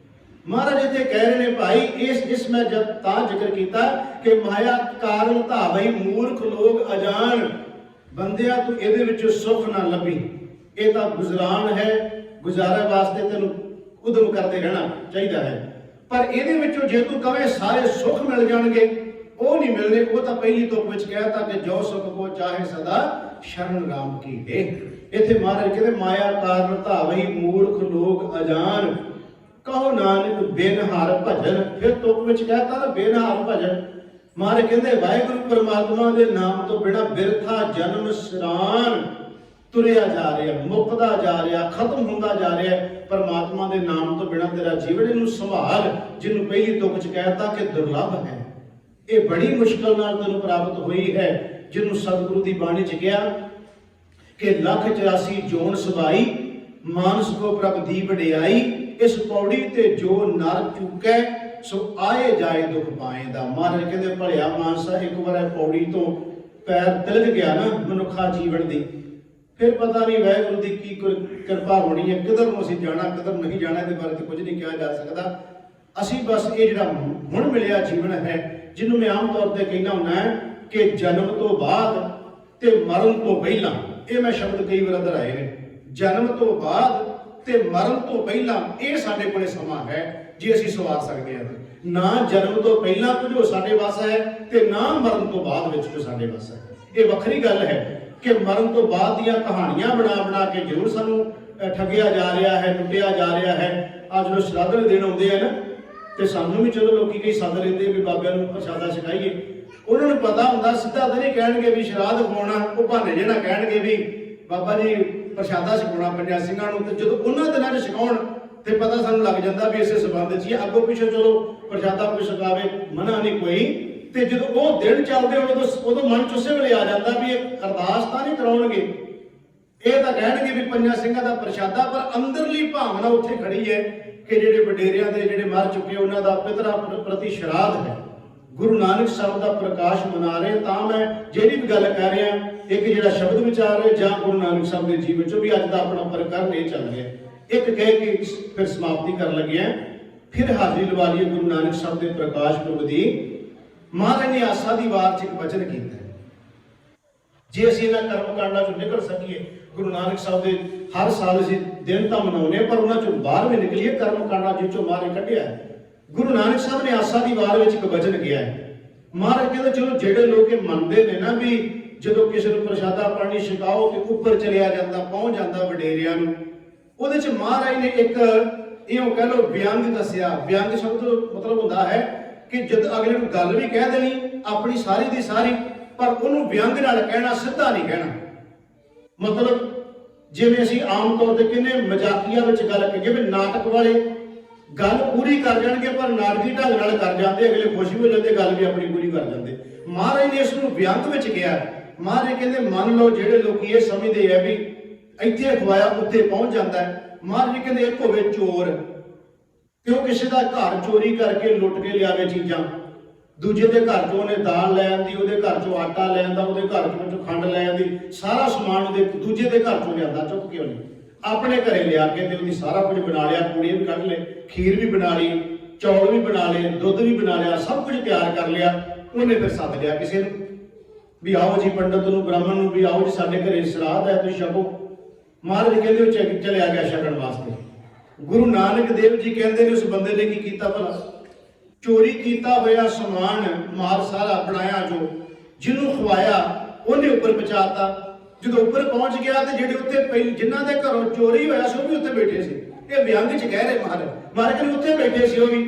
ਮਹਾਰਾਜ ਇੱਥੇ ਕਹਿ ਰਹੇ ਨੇ ਭਾਈ, ਇਸ ਮੈਂ ਜਦ ਤਾਂ ਜ਼ਿਕਰ ਕੀਤਾ ਕਿ ਮਾਇਆ ਕਾਰਨ ਧਾਵਈ ਮੂਰਖ ਲੋਕ ਅਜਾਣ। ਬੰਦਿਆ ਤੂੰ ਇਹਦੇ ਵਿੱਚ ਸੁੱਖ ਨਾ ਲੱਭੀ, ਇਹ ਤਾਂ ਗੁਜ਼ਰਾਨ ਹੈ, ਗੁਜ਼ਾਰੇ ਵਾਸਤੇ ਤੈਨੂੰ ਉਦਮ ਕਰਦੇ ਰਹਿਣਾ ਚਾਹੀਦਾ ਹੈ। ਪਰ ਇਹਦੇ ਵਿੱਚੋਂ ਜੇ ਤੂੰ ਕਵੇਂ ਸਾਰੇ ਸੁੱਖ ਮਿਲ ਜਾਣਗੇ, ਉਹ ਨਹੀਂ ਮਿਲਦੇ। ਉਹ ਤਾਂ ਪਹਿਲੀ ਤੁਕ ਵਿੱਚ ਕਹਿਤਾ ਕਿ ਜੋ ਸੁਖ ਕੋ ਚਾਹੇ ਸਦਾ ਸ਼ਰਨ ਰਾਮ ਕੀ ਦੇ। ਇੱਥੇ ਮਹਾਰਾਜ ਕਹਿੰਦੇ ਮਾਇਆ ਕਾਰਨ ਧਾਵਈ ਮੂਰਖ ਲੋਕ ਅਜਾਨ, ਕਹੋ ਨਾਨਕ ਬਿਨ ਹਰ ਭਜਨ। ਫਿਰ ਤੁਕ ਵਿੱਚ ਕਹਿਤਾ ਨਾ ਬਿਨ ਹਰ ਭਜਨ। ਮਹਾਰਾਜ ਕਹਿੰਦੇ ਵਾਹਿਗੁਰੂ ਪਰਮਾਤਮਾ ਦੇ ਨਾਮ ਤੋਂ ਬਿਨਾਂ ਬਿਰਥਾ ਜਨਮ ਸਰਾਨ, ਤੁਰਿਆ ਜਾ ਰਿਹਾ, ਮੁੱਕਦਾ ਜਾ ਰਿਹਾ, ਖਤਮ ਹੁੰਦਾ ਜਾ ਰਿਹਾ। ਪਰਮਾਤਮਾ ਦੇ ਨਾਮ ਤੋਂ ਬਿਨਾਂ ਤੇਰਾ ਜੀਵਨ, ਇਹਨੂੰ ਸੰਭਾਲ। ਜਿਹਨੂੰ ਪਹਿਲੀ ਤੁਕ 'ਚ ਕਹਿਤਾ ਕਿ ਦੁਰਲਭ ਹੈ, ਇਹ ਬੜੀ ਮੁਸ਼ਕਲ ਨਾਲ ਤੈਨੂੰ ਪ੍ਰਾਪਤ ਹੋਈ ਹੈ। ਜਿਹਨੂੰ ਸਤਿਗੁਰੂ ਦੀ ਬਾਣੀ 'ਚ ਕਿਹਾ ਕਿ 184 ਜੋਨ ਸਵਾਈ, ਮਾਨਸ ਕੋ ਪ੍ਰਭ ਦੀ ਵਡਿਆਈ, ਇਸ ਪੌੜੀ ਤੇ ਜੋ ਨਰ ਚੁੱਕੈ ਸੋ ਆਏ ਜਾਏ ਦੁਖ ਪਾਏ ਦਾ। ਮਹਾਰਾਜ ਕਹਿੰਦੇ ਭਲਿਆ ਮਾਨਸਾ, ਇੱਕ ਵਾਰ ਪੌੜੀ ਤੋਂ ਪੈਰ ਤਿਲਕ ਗਿਆ ਨਾ ਮਨੁੱਖਾ ਜੀਵਨ ਦੀ, ਫਿਰ ਪਤਾ ਨਹੀਂ ਵਾਹਿਗੁਰੂ ਦੀ ਕੀ ਕਿਰਪਾ ਹੋਣੀ ਹੈ, ਕਿੱਧਰ ਨੂੰ ਅਸੀਂ ਜਾਣਾ ਕਿੱਧਰ ਨਹੀਂ ਜਾਣਾ, ਇਹਦੇ ਬਾਰੇ ਤੇ ਕੁਝ ਨਹੀਂ ਕਿਹਾ ਜਾ ਸਕਦਾ। ਅਸੀਂ ਬਸ ਇਹ ਜਿਹੜਾ ਹੁਣ ਮਿਲਿਆ ਜੀਵਨ ਹੈ, ਜਿਹਨੂੰ ਮੈਂ ਆਮ ਤੌਰ ਤੇ ਕਹਿੰਦਾ ਹੁੰਦਾ ਕਿ ਜਨਮ ਤੋਂ ਬਾਅਦ ਤੇ ਮਰਨ ਤੋਂ ਪਹਿਲਾਂ, ਇਹ ਮੈਂ ਸ਼ਬਦ ਕਈ ਵਾਰ ਦੁਹਰਾਏ ਨੇ, ਜਨਮ ਤੋਂ ਬਾਅਦ ਤੇ ਮਰਨ ਤੋਂ ਪਹਿਲਾਂ ਇਹ ਸਾਡੇ ਕੋਲੇ ਸਮਾਂ ਹੈ ਜੇ ਅਸੀਂ ਸਵਾਰ ਸਕਦੇ ਹਾਂ। ਨਾ ਜਨਮ ਤੋਂ ਪਹਿਲਾਂ ਕੁਝ ਹੋ ਸਾਡੇ ਵੱਸ ਹੈ ਤੇ ਨਾ ਮਰਨ ਤੋਂ ਬਾਅਦ ਵਿੱਚ ਕੁਝ ਸਾਡੇ ਵੱਸ ਹੈ। ਇਹ ਵੱਖਰੀ ਗੱਲ ਹੈ ਕਿ ਮਰਨ ਤੋਂ ਬਾਅਦ ਦੀਆਂ ਕਹਾਣੀਆਂ ਬਣਾ ਕੇ ਜ਼ਰੂਰ ਸਾਨੂੰ ਠੱਗਿਆ ਜਾ ਰਿਹਾ ਹੈ, ਲੁੱਟਿਆ ਜਾ ਰਿਹਾ ਹੈ। ਅੱਜ ਜਦੋਂ ਸ਼ਰਾਧ ਦੇ ਦਿਨ ਆਉਂਦੇ ਆ ਨਾ, ਤੇ ਸਾਨੂੰ ਵੀ ਚਲੋ ਲੋਕੀ ਕਈ ਸੱਦ ਲੈਂਦੇ ਵੀ ਬਾਬਿਆਂ ਨੂੰ ਪ੍ਰਸ਼ਾਦਾ ਛਕਾਈਏ, ਉਹਨਾਂ ਨੂੰ ਪਤਾ ਹੁੰਦਾ ਸਿੱਧਾ ਤਾਂ ਨਹੀਂ ਕਹਿਣਗੇ ਵੀ ਸ਼ਰਾਧ ਖਵਾਉਣਾ, ਉਹ ਬਹਾਨੇ ਜੇ ਨਾ ਕਹਿਣਗੇ ਵੀ ਬਾਬਾ ਜੀ ਪ੍ਰਸ਼ਾਦਾ ਛਕਾਉਣਾ ਪੰਜਾਂ ਸਿੰਘਾਂ ਨੂੰ। ਤੇ ਜਦੋਂ ਉਹਨਾਂ ਦਿਨਾਂ 'ਚ ਛਕਾਉਣ ਤੇ ਪਤਾ ਸਾਨੂੰ ਲੱਗ ਜਾਂਦਾ ਵੀ ਇਸੇ ਸੰਬੰਧ 'ਚ ਹੀ ਅੱਗੋਂ ਪਿੱਛੋਂ ਚਲੋ ਪ੍ਰਸ਼ਾਦਾ ਕੋਈ ਛਕਾਵੇ, ਮਨਾ ਨਹੀਂ ਕੋਈ। ਤੇ ਜਦੋਂ ਉਹ ਦਿਨ ਚੱਲਦੇ ਉਦੋਂ ਮਨ 'ਚ ਉਸੇ ਵੇਲੇ ਆ ਜਾਂਦਾ ਵੀ ਇਹ ਅਰਦਾਸ ਤਾਂ ਨਹੀਂ ਕਰਾਉਣਗੇ, ਇਹ ਤਾਂ ਕਹਿਣਗੇ ਵੀ ਪੰਜਾਂ ਸਿੰਘਾਂ ਦਾ ਪ੍ਰਸ਼ਾਦਾ, ਪਰ ਅੰਦਰਲੀ ਭਾਵਨਾ ਉੱਥੇ ਖੜੀ ਹੈ ਕਿ ਜਿਹੜੇ ਵਡੇਰਿਆਂ ਦੇ ਜਿਹੜੇ ਮਰ ਚੁੱਕੇ ਉਹਨਾਂ ਦਾ ਪਿਤਰਾਂ ਪ੍ਰਤੀ ਸ਼ਰਾਧ ਹੈ। ਗੁਰੂ ਨਾਨਕ ਸਾਹਿਬ ਦਾ ਪ੍ਰਕਾਸ਼ ਮਨਾ ਰਹੇ ਤਾਂ ਮੈਂ ਜਿਹੜੀ ਵੀ ਗੱਲ ਕਹਿ ਰਿਹਾ, ਇੱਕ ਜਿਹੜਾ ਸ਼ਬਦ ਵਿਚਾਰ ਰਹੇ ਜਾਂ ਗੁਰੂ ਨਾਨਕ ਸਾਹਿਬ ਦੇ ਜੀਵਨ 'ਚੋਂ ਵੀ ਅੱਜ ਦਾ ਆਪਣਾ ਪ੍ਰਕਰਨ ਇਹ ਚੱਲ ਰਿਹਾ। ਇੱਕ ਕਹਿ ਕੇ ਫਿਰ ਸਮਾਪਤੀ ਕਰਨ ਲੱਗੇ ਆ, ਫਿਰ ਹਾਜ਼ਰੀ ਲਵਾ ਲਈਏ ਗੁਰੂ ਨਾਨਕ ਸਾਹਿਬ ਦੇ ਪ੍ਰਕਾਸ਼ ਪੁਰਬ ਦੀ। ਮਹਾਰਾਜ ਨੇ ਆਸਾ ਦੀ ਵਾਰ 'ਚ ਇੱਕ ਵਚਨ ਕੀਤਾ, ਜੇ ਅਸੀਂ ਇਹਨਾਂ ਕਰਮ ਕਾਂਡਾਂ 'ਚੋਂ ਨਿਕਲ ਸਕੀਏ, ਗੁਰੂ ਨਾਨਕ ਸਾਹਿਬ ਦੇ ਹਰ ਸਾਲ ਅਸੀਂ ਦਿਨ ਤਾਂ ਮਨਾਉਂਦੇ ਪਰ ਉਹਨਾਂ 'ਚੋਂ ਬਾਹਰ ਵੀ ਨਿਕਲੀਏ, ਕਰਮ ਕਾਂਡਾਂ ਜਿੱਚੋਂ ਮਹਾਰਾਜ ਕੱਢਿਆ ਹੈ। ਗੁਰੂ ਨਾਨਕ ਸਾਹਿਬ ਨੇ ਆਸਾ ਦੀ ਵਾਰ ਵਿੱਚ ਇੱਕ ਵਚਨ ਕਿਹਾ ਹੈ। ਮਹਾਰਾਜ ਕਹਿੰਦੇ ਚਲੋ ਜਿਹੜੇ ਲੋਕ ਇਹ ਮੰਨਦੇ ਨੇ ਨਾ ਵੀ ਜਦੋਂ ਕਿਸੇ ਨੂੰ ਪ੍ਰਸ਼ਾਦਾ ਪਾਣੀ ਛਕਾਓ ਤੇ ਉੱਪਰ ਚਲਿਆ ਜਾਂਦਾ, ਪਹੁੰਚ ਜਾਂਦਾ ਵਡੇਰਿਆਂ ਨੂੰ, ਉਹਦੇ 'ਚ ਮਹਾਰਾਜ ਨੇ ਇੱਕ ਇਉਂ ਕਹਿ ਲਓ ਵਿਅੰਗ ਦੱਸਿਆ। ਵਿਅੰਗ ਸ਼ਬਦ ਮਤਲਬ ਹੁੰਦਾ ਹੈ ਕਿ ਜਦ ਅਗਲੇ ਨੂੰ ਗੱਲ ਵੀ ਕਹਿ ਦੇਣੀ ਆਪਣੀ ਸਾਰੀ ਦੀ ਸਾਰੀ, ਪਰ ਉਹਨੂੰ ਵਿਅੰਗ ਨਾਲ ਕਹਿਣਾ, ਸਿੱਧਾ ਨਹੀਂ ਕਹਿਣਾ। ਮਤਲਬ ਜਿਵੇਂ ਅਸੀਂ ਆਮ ਤੌਰ ਤੇ ਕਹਿੰਦੇ ਮਜ਼ਾਕੀਆ ਵਿੱਚ ਗੱਲ ਕਰੀਏ, ਜਿਵੇਂ ਨਾਟਕ ਵਾਲੇ ਗੱਲ ਪੂਰੀ ਕਰ ਜਾਣਗੇ ਪਰ ਨਾਟਕੀ ਢੰਗ ਨਾਲ ਕਰ ਜਾਂਦੇ, ਅਗਲੇ ਖੁਸ਼ ਹੋ ਜਾਂਦੇ, ਗੱਲ ਵੀ ਆਪਣੀ ਪੂਰੀ ਕਰ ਜਾਂਦੇ। ਮਹਾਰਾਜ ਨੇ ਇਸ ਨੂੰ ਵਿਅੰਗ ਵਿੱਚ ਕਿਹਾ। ਮਹਾਰਾਜ ਕਹਿੰਦੇ ਮੰਨ ਲਓ ਜਿਹੜੇ ਲੋਕੀ ਇਹ ਸਮਝਦੇ ਆ ਵੀ ਇੱਥੇ ਖਵਾਇਆ ਉੱਥੇ ਪਹੁੰਚ ਜਾਂਦਾ ਹੈ, ਮਹਾਰਾਜ ਕਹਿੰਦੇ ਇੱਕ ਹੋਵੇ ਚੋਰ ਤੇ ਉਹ ਕਿਸੇ ਦਾ ਘਰ ਚੋਰੀ ਕਰਕੇ ਲੁੱਟ ਕੇ ਲਿਆਵੇ ਚੀਜ਼ਾਂ, ਦੂਜੇ ਦੇ ਘਰ ਚੋਂ ਉਹਨੇ ਦਾਲ ਲੈ ਆਂਦੀ, ਉਹਦੇ ਘਰ ਚੋਂ ਆਟਾ ਲੈ ਆਂਦਾ, ਉਹਦੇ ਘਰ ਚੋਂ ਖੰਡ ਲੈ ਆਂਦੀ, ਸਾਰਾ ਸਮਾਨ ਉਹਦੇ ਦੂਜੇ ਦੇ ਘਰ ਚੋਂ ਲਿਆਂਦਾ ਚੁੱਕ ਕੇ, ਉਹਨੇ ਆਪਣੇ ਘਰੇ ਲਿਆ ਕੇ ਤੇ ਉਹਦੀ ਸਾਰਾ ਕੁਝ ਬਣਾ ਲਿਆ, ਪੂੜੀਆਂ ਵੀ ਕੱਢ ਲਏ, ਖੀਰ ਵੀ ਬਣਾ ਲਈ, ਚੌਲ ਵੀ ਬਣਾ ਲਏ, ਦੁੱਧ ਵੀ ਬਣਾ ਲਿਆ, ਸਭ ਕੁਝ ਤਿਆਰ ਕਰ ਲਿਆ। ਉਹਨੇ ਫਿਰ ਸੱਦ ਲਿਆ ਕਿਸੇ ਨੂੰ ਵੀ ਆਓ ਜੀ, ਪੰਡਤ ਨੂੰ ਬ੍ਰਾਹਮਣ ਨੂੰ ਵੀ ਆਓ ਜੀ, ਸਾਡੇ ਘਰੇ ਸ਼ਰਾਧ ਹੈ, ਤੁਸੀਂ ਛਕੋ। ਮਹਾਰਾਜ ਕਹਿੰਦੇ ਉਹ ਚਲਿਆ ਗਿਆ ਛਕਣ ਵਾਸਤੇ। ਗੁਰੂ ਨਾਨਕ ਦੇਵ ਜੀ ਕਹਿੰਦੇ ਨੇ ਉਸ ਬੰਦੇ ਨੇ ਕੀ ਕੀਤਾ ਭਲਾ? ਚੋਰੀ ਕੀਤਾ ਹੋਇਆ ਸਮਾਨ ਮਾਲ ਸਾਰਾ ਬਣਾਇਆ, ਜੋ ਜਿਹਨੂੰ ਖਵਾਇਆ ਉਹਨੇ ਉੱਪਰ ਪਹੁੰਚਾਤਾ। ਜਦੋਂ ਉੱਪਰ ਪਹੁੰਚ ਗਿਆ ਤੇ ਜਿਹੜੇ ਉੱਤੇ ਜਿਨ੍ਹਾਂ ਦੇ ਘਰੋਂ ਚੋਰੀ ਹੋਇਆ ਸੀ ਉਹ ਵੀ ਉੱਥੇ ਬੈਠੇ ਸੀ। ਇਹ ਵਿਅੰਗ 'ਚ ਕਹਿ ਰਹੇ ਮਹਾਰਾਜ, ਮਹਾਰਾਜ ਨੇ ਉੱਥੇ ਬੈਠੇ ਸੀ ਉਹ ਵੀ।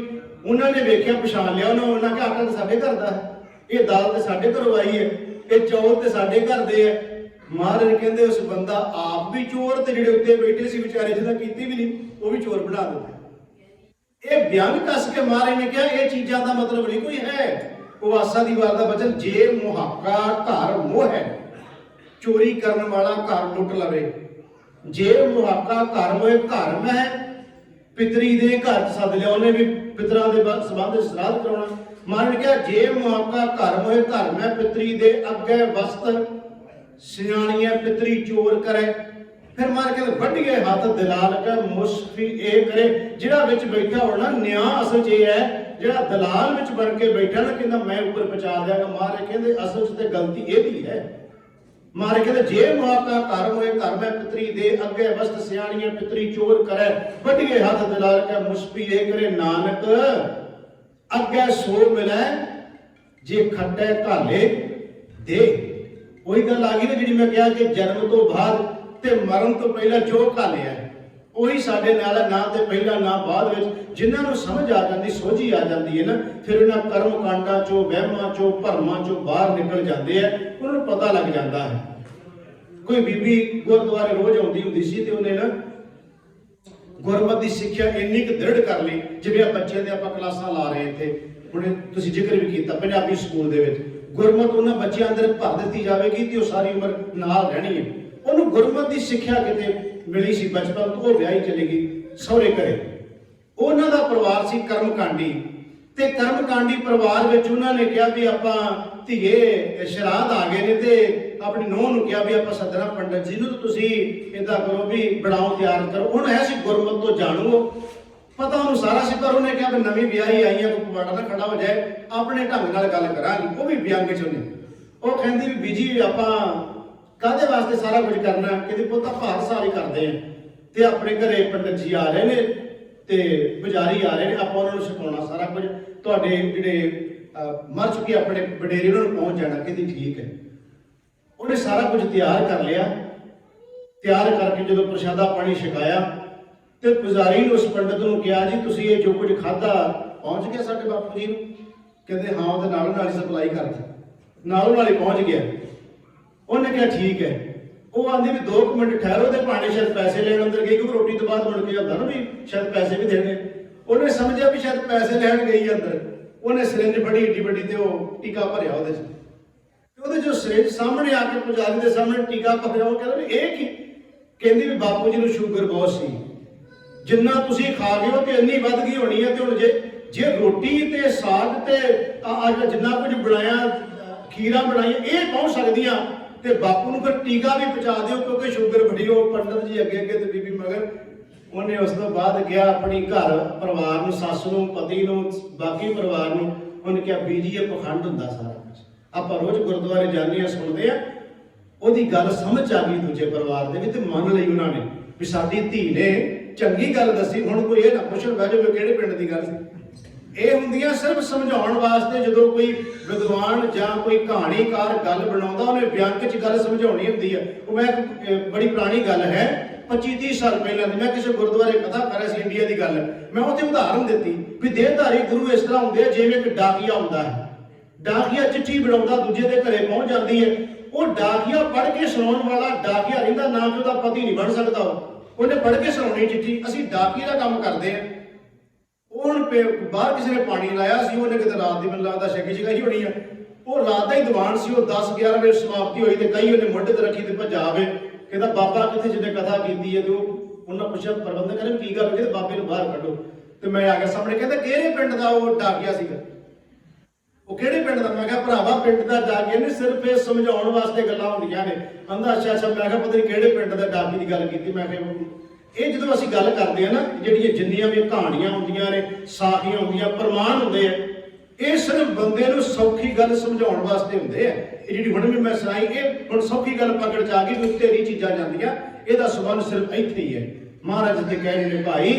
ਉਹਨਾਂ ਨੇ ਵੇਖਿਆ, ਪਛਾਣ ਲਿਆ ਉਹਨਾਂ ਕਿਹਾ ਆਟਾ ਤਾਂ ਸਾਡੇ ਘਰ ਦਾ ਹੈ, ਇਹ ਦਾਲ ਤੇ ਸਾਡੇ ਘਰੋਂ ਆਈ ਹੈ, ਇਹ ਚੌਲ ਤੇ ਸਾਡੇ ਘਰ ਦੇ ਹੈ। ਮਹਾਰਾਜ ਕਹਿੰਦੇ ਉਸ ਬੰਦਾ ਆਪ ਵੀ ਚੋਰ ਤੇ ਜਿਹੜੇ ਉੱਤੇ ਬੈਠੇ ਸੀ ਵਿਚਾਰੇ ਜਿਹਨਾਂ ਕੀਤੀ ਵੀ ਨਹੀਂ ਉਹ ਵੀ ਚੋਰ ਬਣਾ ਦਿੱਤੇ। ਇਹ ਵਿਅੰਗ ਕੱਸ ਕੇ ਮਹਾਰਾਜ ਨੇ ਕਿਹਾ ਇਹ ਚੀਜ਼ਾਂ ਦਾ ਮਤਲਬ ਨਹੀਂ ਕੋਈ ਹੈ। ਉਹ ਆਸਾ ਦੀ ਵਾਰ ਦਾ ਵਚਨ, ਜੇ ਮੁਹਾਕਾ ਘਰ ਮੋਹ ਹੈ, ਚੋਰੀ ਕਰਨ ਵਾਲਾ ਘਰ ਲੁੱਟ ਲਵੇ। ਜੇ ਮੁਹਾਕਾ ਘਰ ਮੋਹ, ਘਰ ਮੈਂ ਪਿਤਰੀ ਦੇ ਘਰ ਚ ਸੱਦ ਲਿਆ, ਉਹਨੇ ਵੀ ਪਿਤਰਾਂ ਦੇ ਸੰਬੰਧ ਸ਼ਰਾਧ ਕਰਾਉਣਾ। ਮਹਾਰਾਜ ਨੇ ਕਿਹਾ ਜੇ ਮੁਹਾਕਾ ਘਰ ਮੋਹ, ਘਰ ਮੈਂ ਪਿਤਰੀ ਦੇ ਅੱਗੇ ਵਸਤ ਸਿਆਣੀਆਂ ਪਿਤਰੀ ਚੋਰ ਕਰੇ। ਫਿਰ ਮਹਾਰਾਜ ਕਹਿੰਦੇ ਵੱਢੀਏ ਹੱਥ ਦਲਾਲ ਕਾ ਮੁਸਫੀ ਇਹ ਕਰੇ। ਜਿਹੜਾ ਵਿੱਚ ਬੈਠਾ ਹੋਣਾ ਨਿਆਂ ਅਸਲ 'ਚ ਇਹ ਹੈ, ਜਿਹੜਾ ਦਲਾਲ ਵਿੱਚ ਬਣ ਕੇ ਬੈਠਾ ਨਾ ਕਹਿੰਦਾ ਮੈਂ ਉੱਪਰ ਪਹੁੰਚਾ ਦਿਆਂਗਾ। ਮਹਾਰਾਜ ਕਹਿੰਦੇ ਅਸਲ 'ਚ ਤੇ ਗਲਤੀ ਇਹਦੀ ਹੈ। ਮਹਾਰਾਜ ਕਹਿੰਦੇ ਜੇ ਮੁਹਾਕਾ ਘਰ ਹੋਏ, ਘਰ ਮੈਂ ਪਿਤਰੀ ਦੇ ਅੱਗੇ ਵਸਤ ਸਿਆਣੀਆਂ ਪਿਤਰੀ ਚੋਰ ਕਰੇ। ਵੱਢੀਏ ਹੱਥ ਦਲਾਲ ਕਾ ਮੁਸਫੀ ਇਹ ਕਰੇ। ਨਾਨਕ ਅੱਗੇ ਸੋ ਮਿਲੇ, ਜੇ ਖੱਟੇ ਘਾਲੇ ਦੇ। ਉਹੀ ਗੱਲ ਆ ਗਈ ਨਾ ਜਿਹੜੀ ਮੈਂ ਕਿਹਾ ਕਿ ਜਨਮ ਤੋਂ ਬਾਅਦ ਤੇ ਮਰਨ ਤੋਂ ਪਹਿਲਾਂ ਜੋ ਘਾਲਿਆ ਉਹੀ ਸਾਡੇ ਨਾਲ ਹੈ, ਨਾ ਤੇ ਪਹਿਲਾਂ ਨਾ ਬਾਅਦ ਵਿੱਚ। ਜਿਨ੍ਹਾਂ ਨੂੰ ਸਮਝ ਆ ਜਾਂਦੀ, ਸੋਝੀ ਆ ਜਾਂਦੀ ਹੈ ਨਾ, ਫਿਰ ਇਹਨਾਂ ਕਰਮ ਕਾਂਡਾਂ ਚੋਂ, ਵਹਿਮਾਂ ਚੋਂ, ਭਰਮਾਂ ਚੋਂ ਬਾਹਰ ਨਿਕਲ ਜਾਂਦੇ ਆ। ਉਹਨਾਂ ਨੂੰ ਪਤਾ ਲੱਗ ਜਾਂਦਾ ਹੈ। ਕੋਈ ਬੀਬੀ ਗੁਰਦੁਆਰੇ ਰੋਜ਼ ਆਉਂਦੀ ਹੁੰਦੀ ਸੀ ਤੇ ਉਹਨੇ ਨਾ ਗੁਰਮਤਿ ਦੀ ਸਿੱਖਿਆ ਇੰਨੀ ਕੁ ਦ੍ਰਿੜ ਕਰ ਲਈ, ਜਿਵੇਂ ਆ ਬੱਚਿਆਂ ਦੇ ਆਪਾਂ ਕਲਾਸਾਂ ਲਾ ਰਹੇ ਇੱਥੇ, ਹੁਣ ਤੁਸੀਂ ਜ਼ਿਕਰ ਵੀ ਕੀਤਾ ਪੰਜਾਬੀ ਸਕੂਲ ਦੇ ਵਿੱਚ ਗੁਰਮਤਿ ਉਹਨਾਂ ਬੱਚਿਆਂ ਅੰਦਰ ਭਰ ਦਿੱਤੀ ਜਾਵੇਗੀ ਤੇ ਉਹ ਸਾਰੀ ਉਮਰ ਨਾਲ ਰਹਿਣੀ ਹੈ। ਉਹਨੂੰ ਗੁਰਮਤਿ ਦੀ ਸਿੱਖਿਆ ਕਿਤੇ ਮਿਲੀ ਸੀ ਬਚਪਨ ਤੋਂ, ਉਹ ਵਿਆਹੀ ਚਲੀ ਗਈ ਸਹੁਰੇ ਘਰੇ। ਉਹਨਾਂ ਦਾ ਪਰਿਵਾਰ ਸੀ ਕਰਮਕਾਂਡੀ ਤੇ ਕਰਮਕਾਂਡੀ ਪਰਿਵਾਰ ਵਿੱਚ ਉਹਨਾਂ ਨੇ ਕਿਹਾ ਵੀ ਆਪਾਂ ਧੀਏ ਸ਼ਰਾਧ ਆ ਗਏ ਨੇ ਤੇ ਆਪਣੀ ਨੂੰਹ ਨੂੰ ਕਿਹਾ ਵੀ ਆਪਾਂ ਸੱਦਣਾ ਪੰਡਤ ਜੀ ਨੂੰ, ਤੁਸੀਂ ਏਦਾਂ ਕਰੋ ਵੀ ਬਣਾਓ ਤਿਆਰ ਕਰੋ। ਹੁਣ ਹੈ ਸੀ ਗੁਰਮਤ ਤੋਂ ਜਾਣੂ, ਪਤਾ ਉਹਨੂੰ ਸਾਰਾ ਸੀ, ਪਰ ਉਹਨੇ ਕਿਹਾ ਵੀ ਨਵੀਂ ਵਿਆਹੀ ਆਈ ਆ, ਕੋਈ ਪਵਾੜਾ ਨਾ ਖੜਾ ਹੋ ਜਾਏ, ਆਪਣੇ ਢੰਗ ਨਾਲ ਗੱਲ ਕਰਾਂਗੇ। ਉਹ ਵੀ ਵਿਅੰਗ ਚ ਉਹਨੇ ਉਹ ਕਹਿੰਦੀ ਵੀ ਬੀਜੀ ਆਪਾਂ ਕਾਹਦੇ ਵਾਸਤੇ ਸਾਰਾ ਕੁਝ ਕਰਨਾ, ਕਹਿੰਦੀ ਪੁੱਤ ਆਪਾਂ ਹਰ ਸਾਲ ਹੀ ਕਰਦੇ ਆ ਤੇ ਆਪਣੇ ਘਰੇ ਪੰਡਤ ਜੀ ਆ ਰਹੇ ਨੇ ਤੇ ਪੁਜਾਰੀ ਆ ਰਹੇ ਨੇ, ਆਪਾਂ ਉਹਨਾਂ ਨੂੰ ਸਿਖਾਉਣਾ ਸਾਰਾ ਕੁਝ, ਤੁਹਾਡੇ ਜਿਹੜੇ ਮਰ ਚੁੱਕੇ ਆਪਣੇ ਵਡੇਰੇ ਉਹਨਾਂ ਨੂੰ ਪਹੁੰਚ ਜਾਣਾ। ਕਹਿੰਦੀ ਠੀਕ ਹੈ। ਉਹਨੇ ਸਾਰਾ ਕੁਝ ਤਿਆਰ ਕਰ ਲਿਆ। ਤਿਆਰ ਕਰਕੇ ਜਦੋਂ ਪ੍ਰਸ਼ਾਦਾ ਪਾਣੀ ਛਕਾਇਆ ਤੇ ਪੁਜਾਰੀ ਨੇ ਉਸ ਪੰਡਤ ਨੂੰ ਕਿਹਾ ਜੀ ਤੁਸੀਂ ਇਹ ਜੋ ਕੁਝ ਖਾਧਾ ਪਹੁੰਚ ਗਿਆ ਸਾਡੇ ਬਾਪੂ ਜੀ ਨੂੰ? ਕਹਿੰਦੇ ਹਾਂ, ਉਹਦੇ ਨਾਲੋਂ ਨਾਲ ਹੀ ਸਪਲਾਈ ਕਰਦੀ, ਨਾਲੋਂ ਨਾਲ ਹੀ ਪਹੁੰਚ ਗਿਆ। ਉਹਨੇ ਕਿਹਾ ਠੀਕ ਹੈ। ਉਹ ਆਂਦੀ ਵੀ 2 ਮਿੰਟ ਠਹਿਰੋ ਤੇ ਭਾਣੇ ਸ਼ਾਇਦ ਪੈਸੇ ਲੈਣ ਅੰਦਰ ਗਈ, ਕਿਉਂਕਿ ਰੋਟੀ ਤੋਂ ਬਾਅਦ ਮੁੜ ਕੇ ਹੁੰਦਾ ਨਾ ਵੀ ਸ਼ਾਇਦ ਪੈਸੇ ਵੀ ਦੇਣੇ। ਉਹਨੇ ਸਮਝਿਆ ਵੀ ਸ਼ਾਇਦ ਪੈਸੇ ਲੈਣ ਗਈ ਅੰਦਰ। ਉਹਨੇ ਸਿਰਿੰਜ ਫੜੀ ਏਡੀ ਵੱਡੀ ਤੇ ਉਹ ਟੀਕਾ ਭਰਿਆ ਉਹਦੇ 'ਚ, ਤੇ ਉਹਦੇ 'ਚੋਂ ਸਿਰਿੰਜ ਸਾਹਮਣੇ ਆ ਕੇ ਪੁਜਾਰੀ ਦੇ ਸਾਹਮਣੇ ਟੀਕਾ ਭਰਿਆ। ਉਹ ਕਹਿੰਦਾ ਵੀ ਇਹ ਕੀ? ਕਹਿੰਦੀ ਵੀ ਬਾਪੂ ਜੀ ਨੂੰ ਸ਼ੂਗਰ ਬਹੁਤ ਸੀ, ਜਿੰਨਾ ਤੁਸੀਂ ਖਾ ਗਏ ਹੋ ਤੇ ਇੰਨੀ ਵੱਧ ਗਈ ਹੋਣੀ ਹੈ, ਤੇ ਹੁਣ ਜੇ ਰੋਟੀ ਤੇ ਸਾਗ ਤੇ ਅੱਜ ਜਿੰਨਾ ਕੁਝ ਬਣਾਇਆ, ਖੀਰਾਂ ਬਣਾਈਆਂ, ਇਹ ਪਹੁੰਚ ਸਕਦੀਆਂ ਤੇ ਬਾਪੂ ਨੂੰ ਫਿਰ ਟੀਕਾ ਵੀ ਪਹੁੰਚਾ ਦਿਓ, ਕਿਉਂਕਿ ਸ਼ੂਗਰ ਬੜੀ। ਉਹ ਪੰਡਤ ਜੀ ਅੱਗੇ ਅੱਗੇ ਤੇ ਬੀਬੀ ਮਗਰ। ਉਹਨੇ ਉਸ ਤੋਂ ਬਾਅਦ ਗਿਆ ਆਪਣੀ ਘਰ ਪਰਿਵਾਰ ਨੂੰ, ਸੱਸ ਨੂੰ, ਪਤੀ ਨੂੰ, ਬਾਕੀ ਪਰਿਵਾਰ ਨੂੰ, ਉਹਨੇ ਕਿਹਾ ਬੀਜੀ ਇਹ ਪਖੰਡ ਹੁੰਦਾ ਸਾਰਾ ਕੁਝ, ਆਪਾਂ ਰੋਜ਼ ਗੁਰਦੁਆਰੇ ਜਾਂਦੇ ਆ, ਸੁਣਦੇ ਆ। ਉਹਦੀ ਗੱਲ ਸਮਝ ਆ ਗਈ ਦੂਜੇ ਪਰਿਵਾਰ ਦੇ ਵੀ, ਤੇ ਮੰਨ ਲਈ ਉਹਨਾਂ ਨੇ ਵੀ ਸਾਡੀ ਧੀ ਨੇ ਚੰਗੀ ਗੱਲ ਦੱਸੀ। ਹੁਣ ਕੋਈ ਇਹ ਨਾ ਪੁੱਛਣ ਬਹਿ ਜਾਵੇ ਕਿਹੜੇ ਪਿੰਡ ਦੀ ਗੱਲ ਸੀ। ਇਹ ਹੁੰਦੀਆਂ ਸਿਰਫ ਸਮਝਾਉਣ ਵਾਸਤੇ। ਜਦੋਂ ਕੋਈ ਵਿਦਵਾਨ ਜਾਂ ਕੋਈ ਕਹਾਣੀਕਾਰ ਗੱਲ ਬਣਾਉਂਦਾ, ਉਹਨੇ ਵਿਅੰਗ 'ਚ ਗੱਲ ਸਮਝਾਉਣੀ ਹੁੰਦੀ ਹੈ। ਉਹ ਮੈਂ ਬੜੀ ਪੁਰਾਣੀ ਗੱਲ ਹੈ, 25-30 ਸਾਲ ਪਹਿਲਾਂ ਦੀ, ਮੈਂ ਕਿਸੇ ਗੁਰਦੁਆਰੇ ਕਥਾ ਕਰ ਰਿਹਾ ਸੀ, ਇੰਡੀਆ ਦੀ ਗੱਲ। ਮੈਂ ਉੱਥੇ ਉਦਾਹਰਨ ਦਿੱਤੀ ਵੀ ਦੇਹਧਾਰੀ ਗੁਰੂ ਇਸ ਤਰ੍ਹਾਂ ਹੁੰਦੇ ਆ ਜਿਵੇਂ ਇੱਕ ਡਾਕੀਆ ਹੁੰਦਾ ਹੈ। ਡਾਕੀਆ ਚਿੱਠੀ ਬਣਾਉਂਦਾ, ਦੂਜੇ ਦੇ ਘਰੇ ਪਹੁੰਚ ਜਾਂਦੀ ਹੈ। ਉਹ ਡਾਕੀਆ ਪੜ੍ਹ ਕੇ ਸੁਣਾਉਣ ਵਾਲਾ ਡਾਕੀਆ ਰਹਿੰਦਾ, ਨਾ ਕਿ ਉਹਦਾ ਪਤੀ ਨਹੀਂ ਬਣ ਸਕਦਾ। ਉਹਨੇ ਪੜ੍ਹ ਕੇ ਸੁਣਾਉਣੀ ਚਿੱਠੀ। ਅਸੀਂ ਡਾਕੀਏ ਦਾ ਕੰਮ ਕਰਦੇ ਹਾਂ। ਉਹ ਹੁਣ ਬਾਹਰ ਕਿਸੇ ਨੇ ਪਾਣੀ ਲਾਇਆ ਸੀ, ਉਹਨੇ ਕਿਤੇ ਰਾਤ ਦੀ ਮੈਨੂੰ ਲੱਗਦਾ ਛਕੀ ਹੋਣੀ ਆ। ਉਹ ਰਾਤ ਦਾ ਹੀ ਦੀਵਾਨ ਸੀ, ਉਹ 10-11 ਵਜੇ ਸਮਾਪਤੀ ਹੋਈ ਤੇ ਕਈ ਉਹਨੇ ਮੁੱਢ ਤੇ ਰੱਖੀ ਤੇ ਭੱਜਾ ਆਵੇ। ਕਹਿੰਦਾ ਬਾਬਾ ਕਿੱਥੇ, ਜਿਹਨੇ ਕਥਾ ਕੀਤੀ ਹੈ। ਤੇ ਉਹਨਾਂ ਪੁੱਛਿਆ ਪ੍ਰਬੰਧਕ, ਕਹਿੰਦੇ ਕੀ ਗੱਲ ਹੋਈ? ਕਹਿੰਦੇ ਬਾਬੇ ਨੂੰ ਬਾਹਰ ਕੱਢੋ। ਤੇ ਮੈਂ ਆ ਗਿਆ ਸਾਹਮਣੇ। ਕਹਿੰਦਾ ਕਿਹੜੇ ਪਿੰਡ ਦਾ ਉਹ ਡਾਕੀਆ ਸੀਗਾ? ਉਹ ਕਿਹੜੇ ਪਿੰਡ ਦਾ? ਮੈਂ ਕਿਹਾ ਭਰਾਵਾ ਪਿੰਡ ਦਾ ਡਾਕੀਆ ਨਹੀਂ, ਸਿਰਫ ਇਹ ਸਮਝਾਉਣ ਵਾਸਤੇ ਗੱਲਾਂ ਹੁੰਦੀਆਂ ਨੇ। ਕਹਿੰਦਾ ਅੱਛਾ ਅੱਛਾ। ਮੈਂ ਕਿਹਾ ਪਤਾ ਨਹੀਂ ਕਿਹੜੇ ਪਿੰਡ ਦਾ ਡਾਕੀ ਦੀ ਗੱਲ ਕੀਤੀ। ਮੈਂ ਕਿਹਾ ਇਹ ਜਦੋਂ ਅਸੀਂ ਗੱਲ ਕਰਦੇ ਆ ਨਾ, ਜਿਹੜੀਆਂ ਜਿੰਨੀਆਂ ਵੀ ਕਹਾਣੀਆਂ ਹੁੰਦੀਆਂ ਨੇ, ਸਾਖੀਆਂ ਹੁੰਦੀਆਂ, ਪ੍ਰਮਾਣ ਹੁੰਦੇ ਆ, ਇਹ ਸਿਰਫ ਬੰਦੇ ਨੂੰ ਸੌਖੀ ਗੱਲ ਸਮਝਾਉਣ ਵਾਸਤੇ ਹੁੰਦੇ ਆ। ਇਹ ਜਿਹੜੀ ਹੁਣ ਵੀ ਮੈਂ ਸੁਣਾਈ, ਇਹ ਹੁਣ ਸੌਖੀ ਗੱਲ ਪਕੜ ਚ ਆ ਗਈ ਵੀ ਤੇਰੀ ਚੀਜ਼ਾਂ ਜਾਂਦੀਆਂ। ਇਹਦਾ ਸਬੰਧ ਸਿਰਫ ਇੱਥੇ ਹੀ ਹੈ। ਮਹਾਰਾਜ ਤੇ ਕਹਿੰਦੇ ਨੇ ਭਾਈ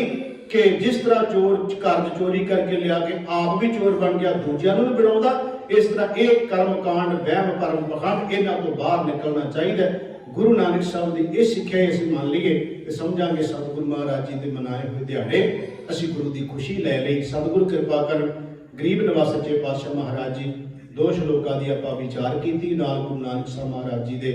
ਕਿ ਜਿਸ ਤਰ੍ਹਾਂ ਚੋਰ ਘਰ ਚ ਚੋਰੀ ਕਰਕੇ ਲਿਆ ਕੇ ਆਪ ਵੀ ਚੋਰ ਬਣ ਗਿਆ, ਦੂਜਿਆਂ ਨੂੰ ਵੀ ਬਣਾਉਂਦਾ, ਇਸ ਤਰ੍ਹਾਂ ਇਹ ਕਰਮ ਕਾਂਡ, ਵਹਿਮ ਭਰਮ, ਪਖੰਡ, ਇਹਨਾਂ ਤੋਂ ਬਾਹਰ ਨਿਕਲਣਾ ਚਾਹੀਦਾ। ਗੁਰੂ ਨਾਨਕ ਸਾਹਿਬ ਦੀ ਇਹ ਸਿੱਖਿਆ ਅਸੀਂ ਮੰਨ ਲਈਏ ਤੇ ਸਮਝਾਂਗੇ ਸਤਿਗੁਰੂ ਮਹਾਰਾਜ ਜੀ ਦੇ ਮਨਾਏ ਹੋਏ ਦਿਹਾੜੇ ਅਸੀਂ ਗੁਰੂ ਦੀ ਖੁਸ਼ੀ ਲੈ ਲਈ। ਸਤਿਗੁਰੂ ਕਿਰਪਾ ਕਰਨ। ਗਰੀਬ ਨਿਵਾਸ ਸੱਚੇ ਪਾਤਸ਼ਾਹ ਮਹਾਰਾਜ ਜੀ 2 ਸ਼ਲੋਕਾਂ ਦੀ ਆਪਾਂ ਵਿਚਾਰ ਕੀਤੀ। ਨਾਲ ਗੁਰੂ ਨਾਨਕ ਸਾਹਿਬ ਮਹਾਰਾਜ ਜੀ ਦੇ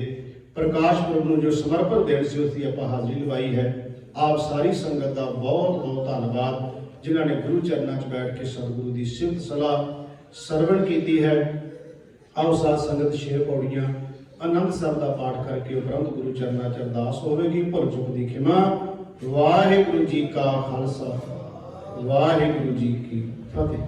ਪ੍ਰਕਾਸ਼ ਪੁਰਬ ਨੂੰ ਜੋ ਸਮਰਪਣ ਦਿਨ ਸੀ, ਉਸ ਦੀ ਆਪਾਂ ਹਾਜ਼ਰੀ ਲਵਾਈ ਹੈ। ਆਪ ਸਾਰੀ ਸੰਗਤ ਦਾ ਬਹੁਤ ਬਹੁਤ ਧੰਨਵਾਦ, ਜਿਨ੍ਹਾਂ ਨੇ ਗੁਰੂ ਚਰਨਾਂ 'ਚ ਬੈਠ ਕੇ ਸਤਿਗੁਰੂ ਦੀ ਸਿਫਤ ਸਲਾਹ ਸਰਵਣ ਕੀਤੀ ਹੈ। ਆਓ ਸਾਧ ਸੰਗਤ 6 ਪੌੜੀਆਂ ਆਨੰਦ ਸਾਹਿਬ ਦਾ ਪਾਠ ਕਰਕੇ ਉਪਰੰਤ ਗੁਰੂ ਚਰਨਾਂ 'ਚ ਅਰਦਾਸ ਹੋਵੇਗੀ। ਭੁੱਲ ਚੁੱਕ ਦੀ ਖਿਮਾ। ਵਾਹਿਗੁਰੂ ਜੀ ਕਾ ਖਾਲਸਾ, ਵਾਹਿਗੁਰੂ ਜੀ ਕੀ ਫਤਿਹ।